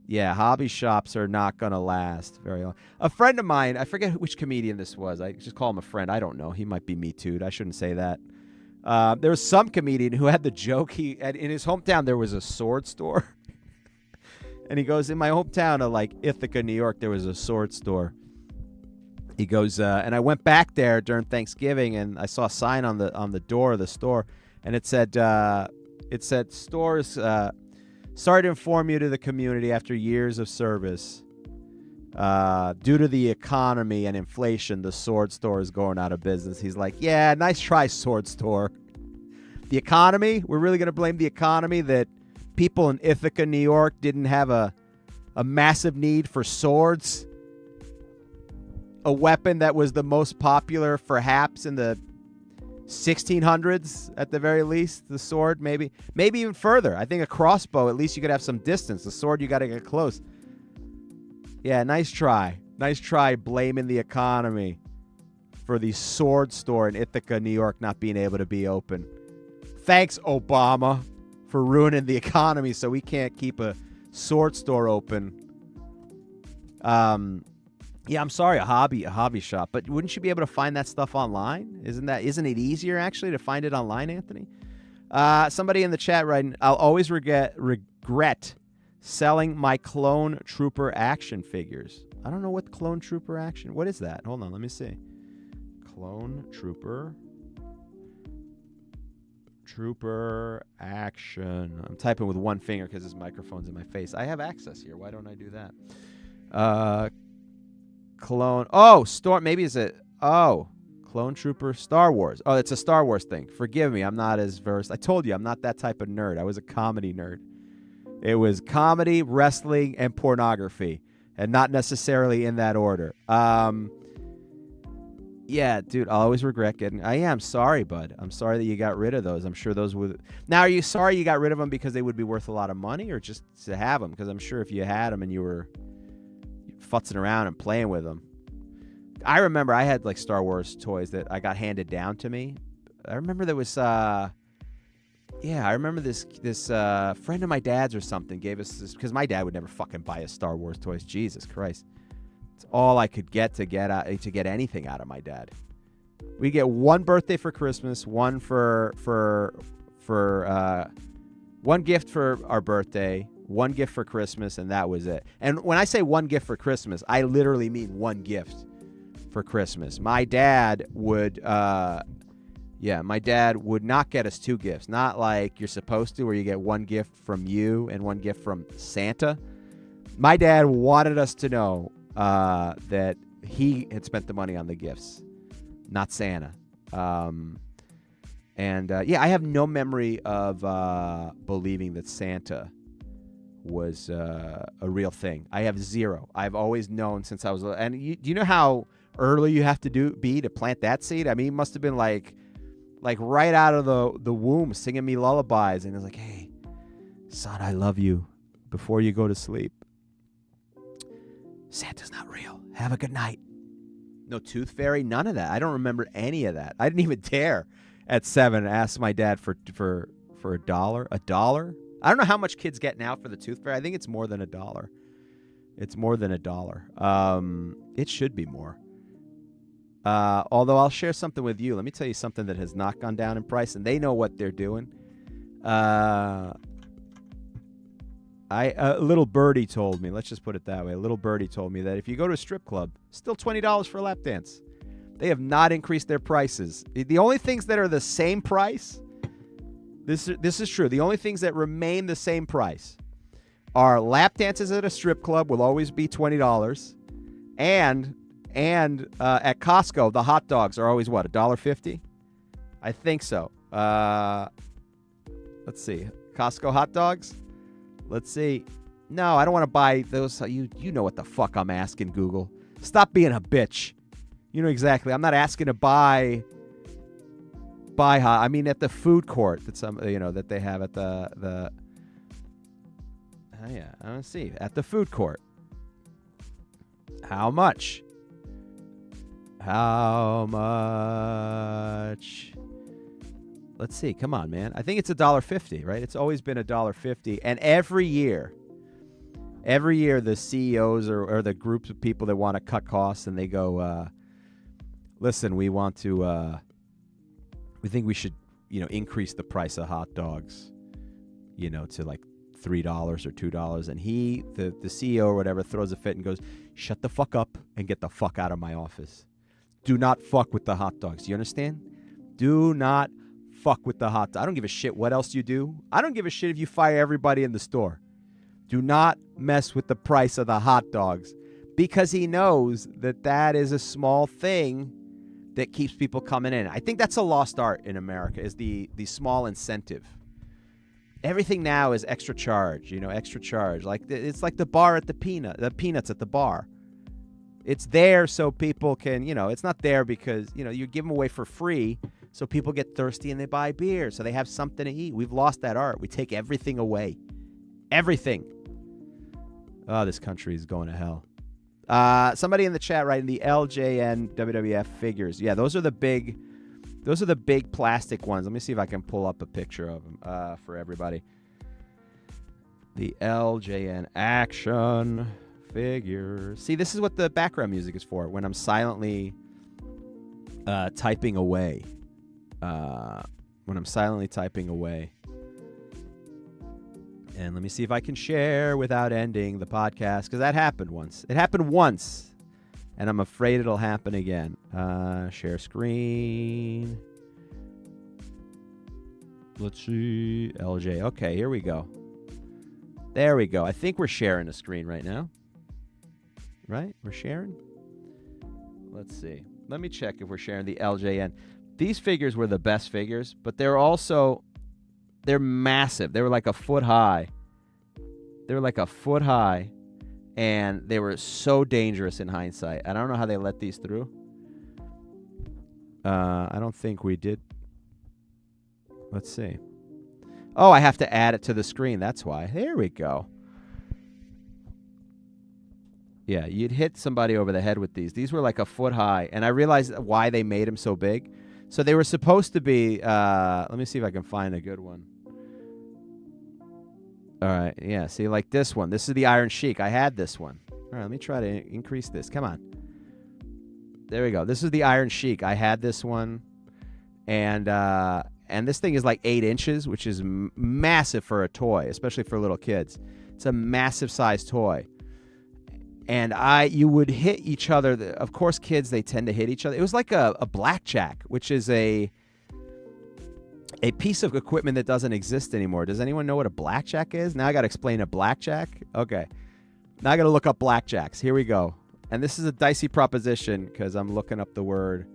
Yeah, hobby shops are not going to last very long. A friend of mine, I forget which comedian this was. I just call him a friend. I don't know. He might be Me Too'd. I shouldn't say that. There was some comedian who had the joke. In his hometown, there was a sword store. And he goes, in my hometown of like Ithaca, New York, there was a sword store. He goes, and I went back there during Thanksgiving, and I saw a sign on the door of the store, and it said stores. Sorry to inform you to the community after years of service. Due to the economy and inflation, the sword store is going out of business. He's like, yeah, nice try, sword store. The economy? We're really going to blame the economy that people in Ithaca, New York didn't have a massive need for swords? A weapon that was the most popular perhaps in the 1600s at the very least, the sword, maybe even further. I think a crossbow, at least you could have some distance. The sword, you got to get close. Yeah, nice try. Nice try blaming the economy for the sword store in Ithaca, New York not being able to be open. Thanks, Obama, for ruining the economy so we can't keep a sword store open. Yeah, I'm sorry, a hobby shop, but wouldn't you be able to find that stuff online? Isn't it easier actually to find it online, Anthony? Somebody in the chat writing, I'll always regret selling my Clone Trooper action figures. I don't know what Clone Trooper action. What is that? Hold on, let me see. Clone Trooper action. I'm typing with one finger because this microphone's in my face. I have access here. Why don't I do that? Clone. Oh, Storm. Maybe is it? Oh, Clone Trooper Star Wars. Oh, it's a Star Wars thing. Forgive me. I'm not as versed. I told you I'm not that type of nerd. I was a comedy nerd. It was comedy, wrestling, and pornography, and not necessarily in that order. Yeah, dude, I'll always regret getting... I'm sorry, bud. I'm sorry that you got rid of those. I'm sure those would... Now, are you sorry you got rid of them because they would be worth a lot of money, or just to have them? Because I'm sure if you had them and you were futzing around and playing with them... I remember I had, like, Star Wars toys that I got handed down to me. I remember there was... I remember this friend of my dad's or something gave us this... Because my dad would never fucking buy us Star Wars toys. Jesus Christ. It's all I could get to get anything out of my dad. We get one birthday for Christmas, one one gift for our birthday, one gift for Christmas, and that was it. And when I say one gift for Christmas, I literally mean one gift for Christmas. My dad would not get us two gifts. Not like you're supposed to, where you get one gift from you and one gift from Santa. My dad wanted us to know that he had spent the money on the gifts, not Santa. I have no memory of believing that Santa was a real thing. I have zero. I've always known since I was little. And do you know how early you have to be to plant that seed? I mean, he must have been like right out of the womb singing me lullabies. And he was like, hey, son, I love you before you go to sleep. Santa's not real. Have a good night. No tooth fairy, none of that. I don't remember any of that. I didn't even dare at 7 ask my dad for $1. $1? I don't know how much kids get now for the tooth fairy. I think it's more than $1. It's more than $1. It should be more. Although I'll share something with you. Let me tell you something that has not gone down in price, and they know what they're doing. A little birdie told me, let's just put it that way. A little birdie told me that if you go to a strip club, still $20 for a lap dance. They have not increased their prices. The only things that are the same price, this is true. The only things that remain the same price are lap dances at a strip club will always be $20, and at Costco the hot dogs are always what, $1.50? I think so. Let's see, Costco hot dogs. Let's see. No, I don't want to buy those. You know what the fuck I'm asking, Google. Stop being a bitch. You know exactly. I'm not asking to buy hot. I mean, at the food court that they have at the. Oh yeah, I want to see at the food court. How much? How much? Let's see. Come on, man. I think it's $1.50, right? It's always been $1.50. And every year, the CEOs or the groups of people that want to cut costs, and they go, listen, we think we should, increase the price of hot dogs, to like $3 or $2. And the CEO or whatever, throws a fit and goes, shut the fuck up and get the fuck out of my office. Do not fuck with the hot dogs. You understand? Do not fuck with the hot dogs. I don't give a shit what else you do. I don't give a shit if you fire everybody in the store. Do not mess with the price of the hot dogs, because he knows that is a small thing that keeps people coming in. I think that's a lost art in America, is the small incentive. Everything now is extra charge, extra charge. Like it's like the bar at the peanuts at the bar. It's there so people can, it's not there because, you give them away for free so people get thirsty and they buy beer so they have something to eat. We've lost that art. We take everything away. Everything. Oh, this country is going to hell. Somebody in the chat writing the LJN WWF figures. Yeah, those are the big plastic ones. Let me see if I can pull up a picture of them for everybody. The LJN action figures. See, this is what the background music is for when I'm silently typing away. And let me see if I can share without ending the podcast, because that happened once. It happened once, and I'm afraid it'll happen again. Share screen. Let's see. LJ. Okay, here we go. There we go. I think we're sharing a screen right now. Right? We're sharing? Let's see. Let me check if we're sharing the LJN. These figures were the best figures, but they're massive. They were like a foot high. And they were so dangerous in hindsight. I don't know how they let these through. I don't think we did. Let's see. Oh, I have to add it to the screen. That's why. There we go. Yeah, you'd hit somebody over the head with these. These were like a foot high, and I realized why they made them so big. So they were supposed to be, let me see if I can find a good one. All right, yeah, see, like this one. This is the Iron Sheik. I had this one. All right, let me try to increase this. Come on. There we go. This is the Iron Sheik. I had this one, and this thing is like 8 inches, which is massive for a toy, especially for little kids. It's a massive size toy. And you would hit each other. Of course, kids, they tend to hit each other. It was like a blackjack, which is a piece of equipment that doesn't exist anymore. Does anyone know what a blackjack is? Now I got to explain a blackjack. Okay. Now I got to look up blackjacks. Here we go. And this is a dicey proposition because I'm looking up the word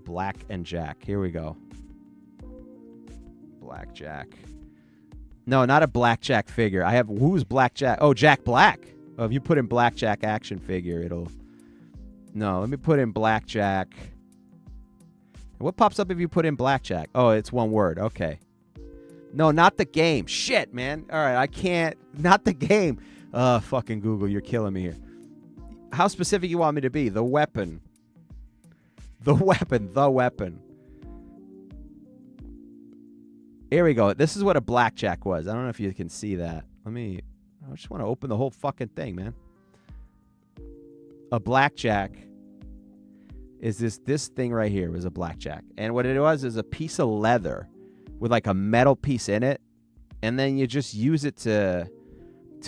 black and jack. Here we go. Blackjack. No, not a blackjack figure. I have, who's blackjack? Oh, Jack Black. Oh, if you put in blackjack action figure, it'll... No, let me put in blackjack. What pops up if you put in blackjack? Oh, it's one word. Okay. No, not the game. Shit, man. All right, I can't... Not the game. Fucking Google, you're killing me here. How specific you want me to be? The weapon. The weapon. The weapon. Here we go. This is what a blackjack was. I don't know if you can see that. I just want to open the whole fucking thing, man. A blackjack is this thing right here was a blackjack. And what it was is a piece of leather with like a metal piece in it. And then you just use it to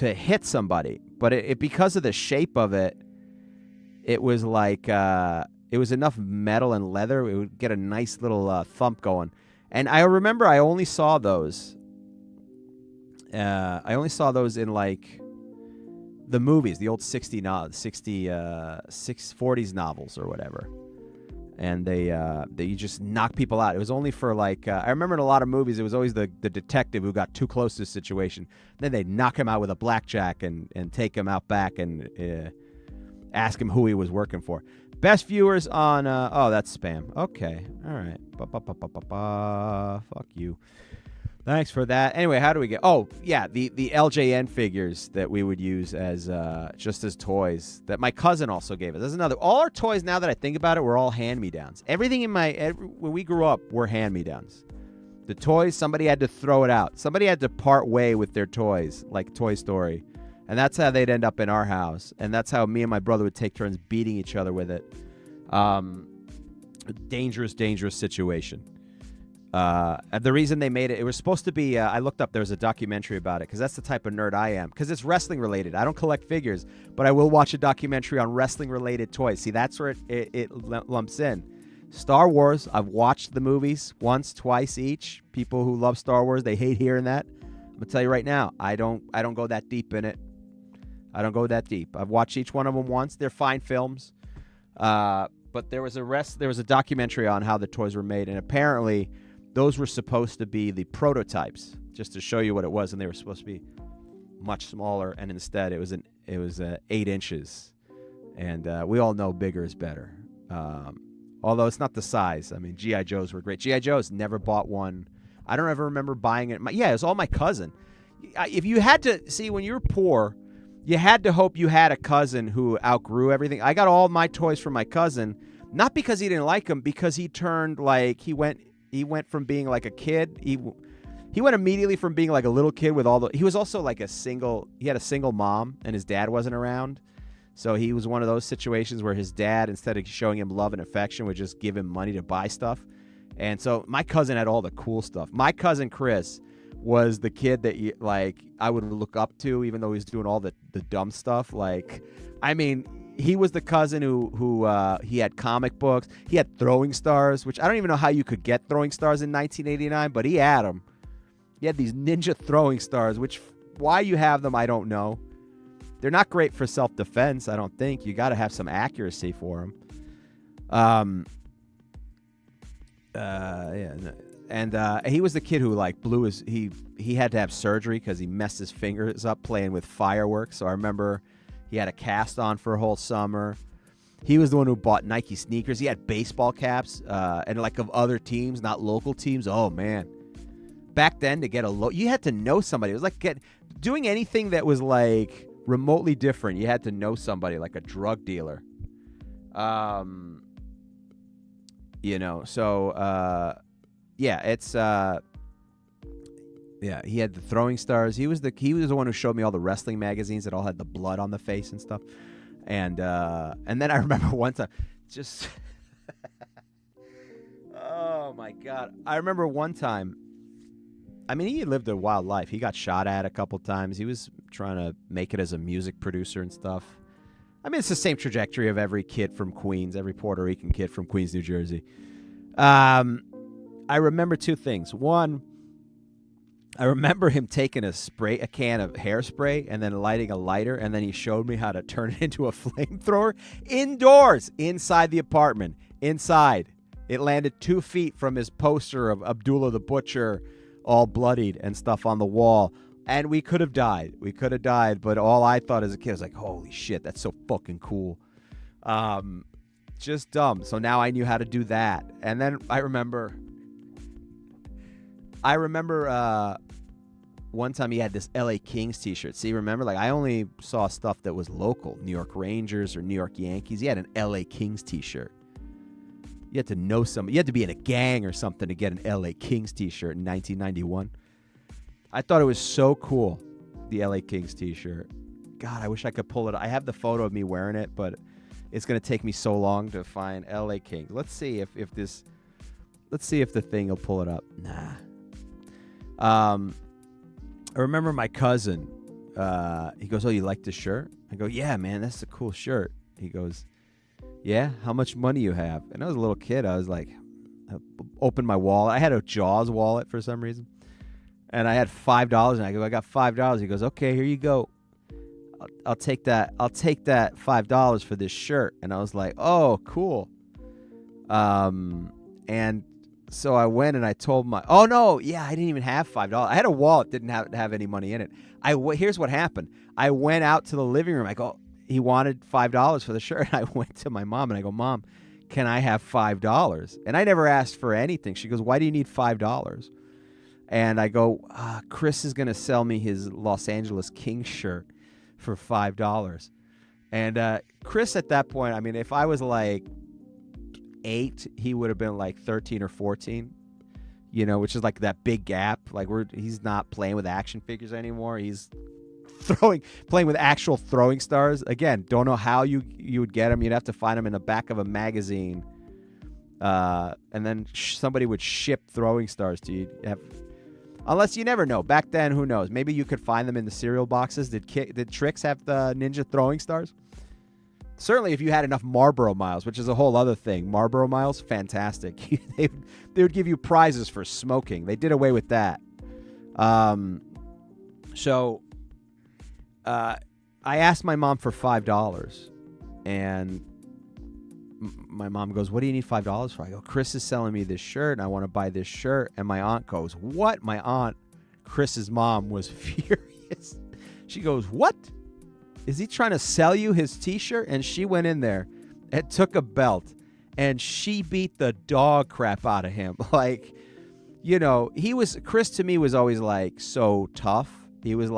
hit somebody. But it because of the shape of it, it was like, it was enough metal and leather. It would get a nice little thump going. And I remember I only saw those. I only saw those in like the movies, the old 40s novels or whatever. And they just knock people out. It was only for like, I remember in a lot of movies, it was always the detective who got too close to the situation. Then they'd knock him out with a blackjack and take him out back and ask him who he was working for. Best viewers on, oh, that's spam. Okay. All right. Fuck you. Thanks for that. Anyway, how do we get? Oh, yeah, the LJN figures that we would use as just as toys that my cousin also gave us. There's another. All our toys, now that I think about it, were all hand-me-downs. Everything when we grew up were hand-me-downs. The toys, somebody had to throw it out. Somebody had to part way with their toys, like Toy Story, and that's how they'd end up in our house. And that's how me and my brother would take turns beating each other with it. Dangerous situation. The reason they made it was supposed to be, I looked up, there was a documentary about it, because that's the type of nerd I am, because it's wrestling related. I don't collect figures, but I will watch a documentary on wrestling related toys. See, that's where it lumps in. Star Wars, I've watched the movies once, twice each. People who love Star Wars, they hate hearing that. I'm going to tell you right now, I don't go that deep in it. I don't go that deep. I've watched each one of them once. They're fine films. But there was a documentary on how the toys were made, and apparently those were supposed to be the prototypes, just to show you what it was, and they were supposed to be much smaller, and instead it was 8 inches, and we all know bigger is better. Although it's not the size. I mean, G.I. Joes were great. G.I. Joes, never bought one. I don't ever remember buying it. It was all my cousin. If you had to see, when you were poor, you had to hope you had a cousin who outgrew everything. I got all my toys from my cousin, not because he didn't like them, because he turned like he went from being like a kid. He went immediately from being like a little kid with he was also like he had a single mom and his dad wasn't around. So he was one of those situations where his dad, instead of showing him love and affection, would just give him money to buy stuff. And so my cousin had all the cool stuff. My cousin Chris was the kid that I would look up to, even though he was doing all the dumb stuff. He was the cousin who he had comic books. He had throwing stars, which I don't even know how you could get throwing stars in 1989, but he had them. He had these ninja throwing stars, which why you have them, I don't know. They're not great for self-defense, I don't think. You got to have some accuracy for them. And he was the kid who blew he had to have surgery because he messed his fingers up playing with fireworks. So I remember he had a cast on for a whole summer. He was the one who bought Nike sneakers. He had baseball caps and of other teams, not local teams. Oh man, back then to get you had to know somebody. It was like doing anything that was remotely different. You had to know somebody, like a drug dealer. He had the throwing stars. He was the one who showed me all the wrestling magazines that all had the blood on the face and stuff. And then I remember one time, just oh my God, I remember one time. I mean, he lived a wild life. He got shot at a couple times. He was trying to make it as a music producer and stuff. I mean, it's the same trajectory of every kid from Queens, every Puerto Rican kid from Queens, New Jersey. I remember 2 things. One, I remember him taking a can of hairspray and then lighting a lighter, and then he showed me how to turn it into a flamethrower indoors, inside the apartment, inside. It landed 2 feet from his poster of Abdullah the Butcher, all bloodied and stuff on the wall. And we could have died. But all I thought as a kid was like, holy shit, that's so fucking cool. Just dumb. So now I knew how to do that. And then I remember one time he had this LA Kings t-shirt. See, remember? I only saw stuff that was local. New York Rangers or New York Yankees. He had an LA Kings t-shirt. You had to know somebody. You had to be in a gang or something to get an LA Kings t-shirt in 1991. I thought it was so cool, the LA Kings t-shirt. God, I wish I could pull it. I have the photo of me wearing it, but it's going to take me so long to find LA Kings. Let's see if the thing will pull it up. Nah. I remember my cousin. He goes, "Oh, you like this shirt?" I go, "Yeah, man, that's a cool shirt." He goes, "Yeah, how much money you have?" And I was a little kid. I was like, I opened my wallet. I had a Jaws wallet for some reason. And I had $5, and I go, "I got $5. He goes, "Okay, here you go. I'll take that. I'll take that $5 for this shirt." And I was like, "Oh, cool." And so I went and I told I didn't even have $5. I had a wallet, didn't have any money in it. Here's what happened. I went out to the living room. I go, he wanted $5 for the shirt. And I went to my mom and I go, "Mom, can I have $5? And I never asked for anything. She goes, "Why do you need $5? And I go, Chris is going to sell me his Los Angeles Kings shirt for $5. And Chris at that point, I mean, if I was like 8, he would have been like 13 or 14, which is like that big gap. Like he's not playing with action figures anymore. He's playing with actual throwing stars. Again, don't know how you would get them. You'd have to find them in the back of a magazine. And then somebody would ship throwing stars to you. Unless you never know. Back then, who knows? Maybe you could find them in the cereal boxes. Did Trix have the Ninja throwing stars? Certainly, if you had enough Marlboro Miles, which is a whole other thing. Marlboro Miles, fantastic. they would give you prizes for smoking. They did away with that. So I asked my mom for $5, and my mom goes, "What do you need $5 for?" I go, "Chris is selling me this shirt, and I want to buy this shirt." And my aunt goes, "What?" My aunt, Chris's mom, was furious. She goes, "What? Is he trying to sell you his T-shirt?" And she went in there and took a belt, and she beat the dog crap out of him. Like, Chris to me was always like so tough. He was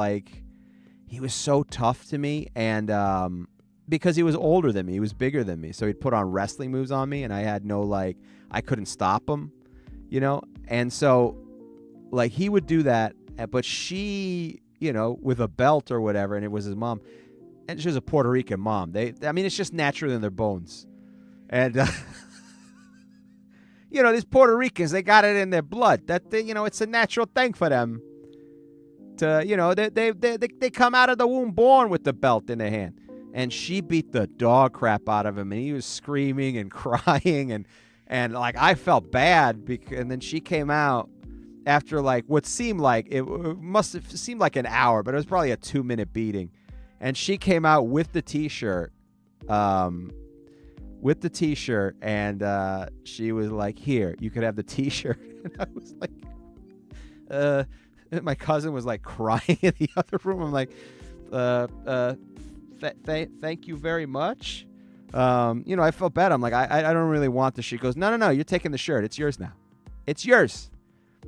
so tough to me, and because he was older than me, he was bigger than me, so he'd put on wrestling moves on me, and I had I couldn't stop him, and so he would do that, but she, with a belt or whatever, and it was his mom. And she was a Puerto Rican mom. It's just natural in their bones. And, these Puerto Ricans, they got it in their blood. That it's a natural thing for them to, they come out of the womb born with the belt in their hand. And she beat the dog crap out of him, and he was screaming and crying, and I felt bad. And then she came out after what seemed like it must have seemed like an hour, but it was probably a 2-minute beating. And she came out with the T-shirt, and she was like, "Here, you could have the T-shirt." And I was like, my cousin was crying in the other room. I'm like, thank you very much. I felt bad. I'm like, I don't really want this. She goes, no, you're taking the shirt. It's yours now. It's yours.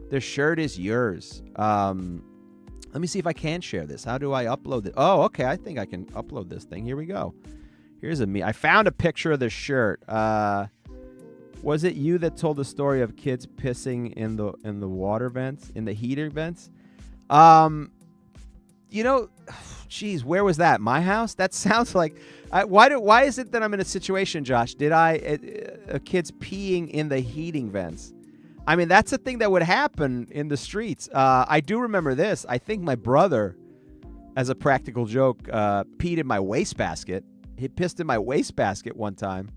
The shirt is yours. Let me see if I can share this. How do I upload it? Oh, okay. I think I can upload this thing. Here we go. Here's I found a picture of the shirt. Was it you that told the story of kids pissing in the water vents, in the heater vents? Geez, where was that? My house? That sounds like. Why is it that I'm in a situation, Josh? Did kids peeing in the heating vents? That's a thing that would happen in the streets. I do remember this. I think my brother, as a practical joke, peed in my wastebasket. He pissed in my wastebasket one time.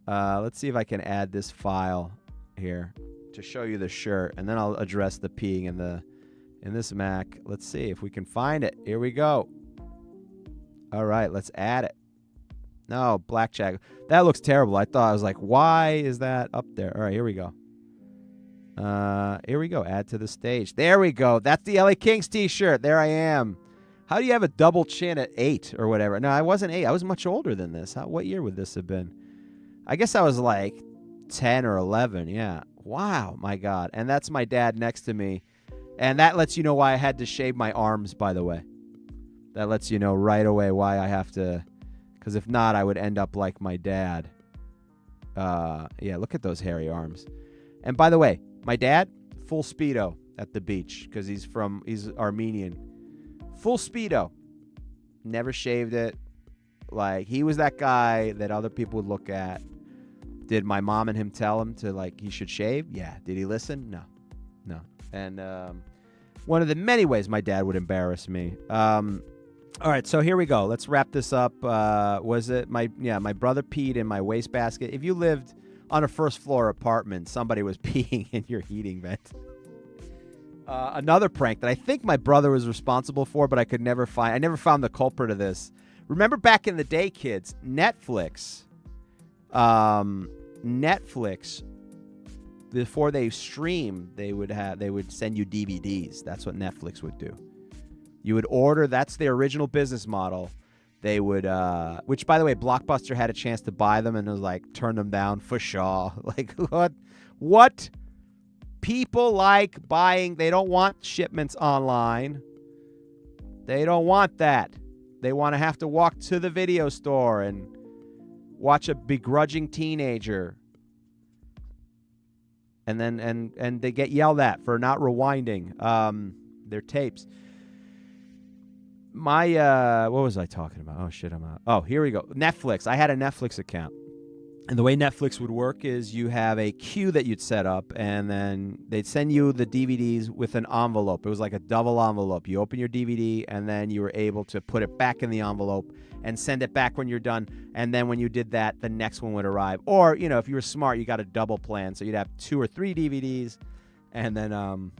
Let's see if I can add this file here to show you the shirt, and then I'll address the peeing in this Mac. Let's see if we can find it. Here we go. All right, let's add it. No, blackjack. That looks terrible. I was like, why is that up there? All right, here we go. Here we go. Add to the stage. There we go. That's the LA Kings T-shirt. There I am. How do you have a double chin at 8 or whatever? No, I wasn't 8. I was much older than this. What year would this have been? I guess I was 10 or 11. Yeah. Wow. My God. And that's my dad next to me. And that lets you know why I had to shave my arms, by the way. That lets you know right away why I have to. Because if not, I would end up like my dad. Yeah, look at those hairy arms. And by the way, my dad, full Speedo at the beach because he's Armenian. Full Speedo. Never shaved it. He was that guy that other people would look at. Did my mom and him tell him to, he should shave? Yeah. Did he listen? No. And one of the many ways my dad would embarrass me. All right, so here we go. Let's wrap this up. Was it my brother peed in my wastebasket? If you lived on a first floor apartment, somebody was peeing in your heating vent. Another prank that I think my brother was responsible for, but I never found the culprit of this. Remember back in the day, kids, Netflix, before they streamed, they would send you DVDs. That's what Netflix would do. You would order. That's their original business model. They would, which by the way, Blockbuster had a chance to buy them and it was turn them down for sure. What? People like buying. They don't want shipments online. They don't want that. They want to have to walk to the video store and watch a begrudging teenager. And then and they get yelled at for not rewinding their tapes. My what was I talking about? Oh shit, I'm out. Oh, here we go. Netflix. I had a Netflix account. And the way Netflix would work is you have a queue that you'd set up, and then they'd send you the DVDs with an envelope. It was like a double envelope. You open your DVD, and then you were able to put it back in the envelope and send it back when you're done. And then when you did that, the next one would arrive. Or, you know, if you were smart, you got a double plan. So you'd have 2 or 3 DVDs, and then,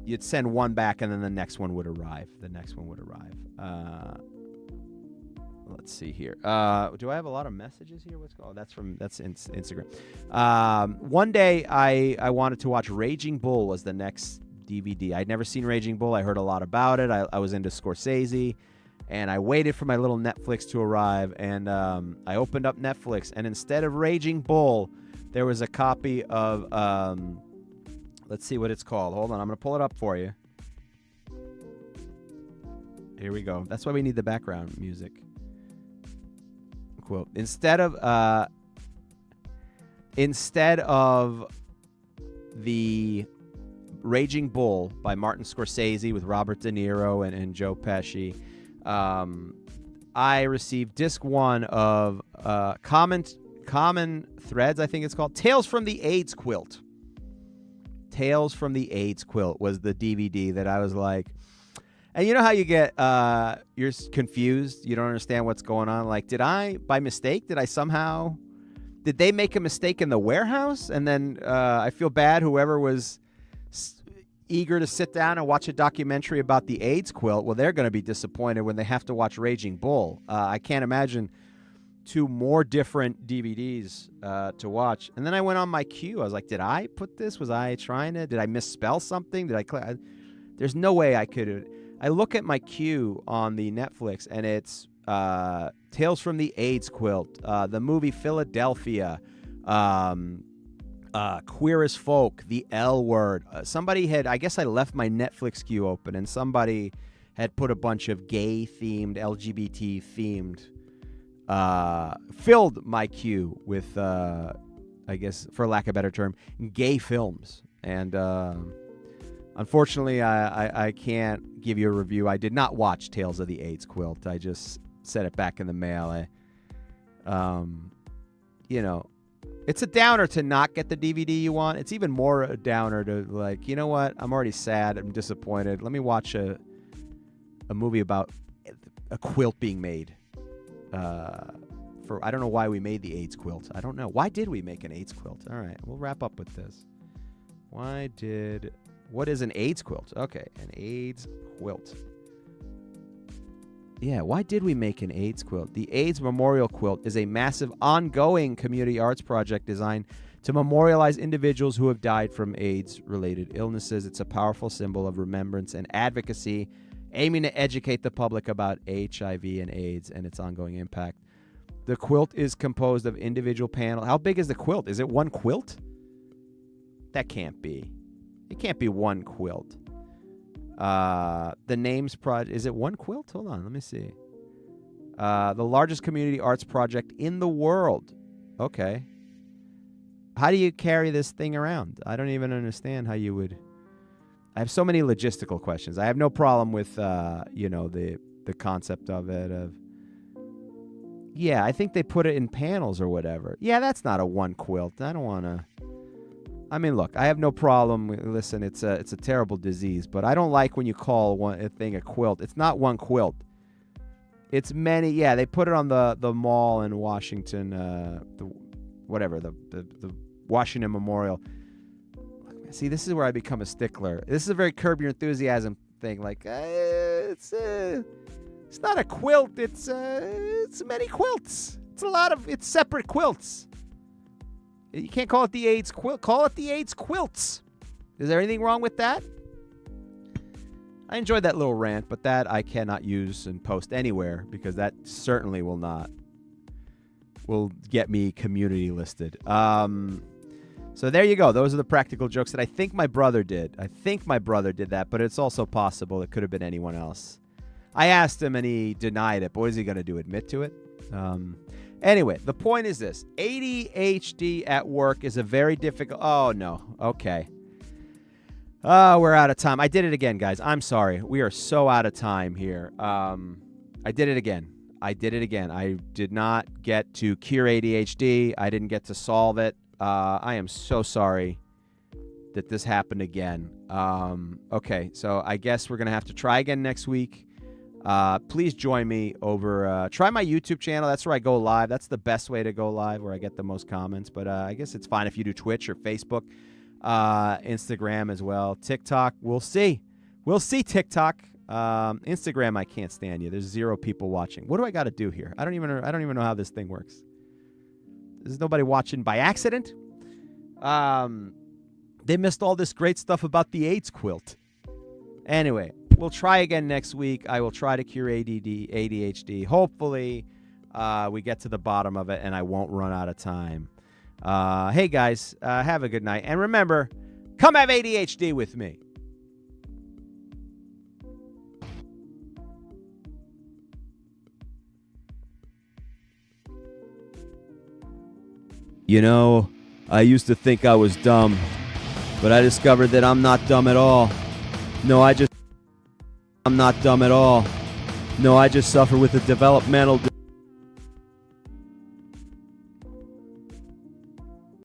you'd send one back, and then the next one would arrive. Let's see here. Do I have a lot of messages here? That's Instagram. One day I wanted to watch Raging Bull was the next DVD. I'd never seen Raging Bull. I heard a lot about it. I was into Scorsese, and I waited for my little Netflix to arrive, and I opened up Netflix, and instead of Raging Bull, there was a copy of, let's see what it's called. Hold on, I'm going to pull it up for you. Here we go. That's why we need the background music. Quote. Instead of the Raging Bull by Martin Scorsese with Robert De Niro and Joe Pesci, I received disc 1 of Common Threads, I think it's called. Tales from the AIDS Quilt. Tales from the AIDS Quilt was the DVD that I was like, and you know how you get, you're confused, you don't understand what's going on. Like, did they make a mistake in the warehouse? And then I feel bad, whoever was eager to sit down and watch a documentary about the AIDS quilt, well, they're going to be disappointed when they have to watch Raging Bull. I can't imagine 2 more different DVDs to watch. And then I went on my queue. I was like, did I put this? Was I trying to? Did I misspell something? There's no way I could. I look at my queue on the Netflix, and it's Tales from the AIDS Quilt, the movie Philadelphia, Queer as Folk, The L Word. Somebody had, I guess I left my Netflix queue open, and somebody had put a bunch of gay-themed, LGBT-themed, filled my queue with, I guess, for lack of a better term, gay films. And unfortunately, I can't give you a review. I did not watch Tales of the AIDS Quilt. I just sent it back in the mail. You know, it's a downer to not get the DVD you want. It's even more a downer to, like, you know what? I'm already sad. I'm disappointed. Let me watch a movie about a quilt being made. I don't know why we made the AIDS quilt. I don't know. Why did we make an AIDS quilt? All right, we'll wrap up with this. What is an AIDS quilt? Okay, an AIDS quilt. Yeah, why did we make an AIDS quilt? The AIDS Memorial Quilt is a massive ongoing community arts project designed to memorialize individuals who have died from AIDS-related illnesses. It's a powerful symbol of remembrance and advocacy, aiming to educate the public about HIV and AIDS and its ongoing impact. The quilt is composed of individual panels. How big is the quilt? Is it one quilt? That can't be. It can't be one quilt. The names project, is it one quilt? Hold on, let me see. The largest community arts project in the world. Okay. How do you carry this thing around? I don't even understand how you would. I have so many logistical questions. I have no problem with, the concept of it. Yeah, I think they put it in panels or whatever. Yeah, that's not a one quilt. I don't want to. I mean, look, I have no problem. Listen, it's a terrible disease, but I don't like when you call a thing a quilt. It's not one quilt. It's many. Yeah, they put it on the mall in Washington, the Washington Memorial. See, this is where I become a stickler. This is a very Curb Your Enthusiasm thing. Like, it's not a quilt. It's many quilts. It's separate quilts. You can't call it the AIDS quilt. Call it the AIDS quilts. Is there anything wrong with that? I enjoyed that little rant, but that I cannot use and post anywhere because that certainly will get me community listed. So there you go. Those are the practical jokes that I think my brother did. I think my brother did that, but it's also possible it could have been anyone else. I asked him and he denied it, but what is he going to do? Admit to it? Anyway, the point is this. ADHD at work is a very difficult... Oh, no. Okay. We're out of time. I did it again, guys. I'm sorry. We are so out of time here. I did it again. I did not get to cure ADHD. I didn't get to solve it. I am so sorry that this happened again. Okay, so I guess we're going to have to try again next week. Please join me over, try my YouTube channel. That's where I go live. That's the best way to go live, where I get the most comments. But I guess it's fine if you do Twitch or Facebook, Instagram as well. TikTok, we'll see. We'll see TikTok. Instagram, I can't stand you. There's 0 people watching. What do I got to do here? I don't even know how this thing works. There's nobody watching by accident. They missed all this great stuff about the AIDS quilt. Anyway, we'll try again next week. I will try to cure ADHD. Hopefully, we get to the bottom of it and I won't run out of time. Hey, guys, have a good night. And remember, come have ADHD with me. You know, I used to think I was dumb, but I discovered that I'm not dumb at all. I'm not dumb at all. No, I just suffer with a developmental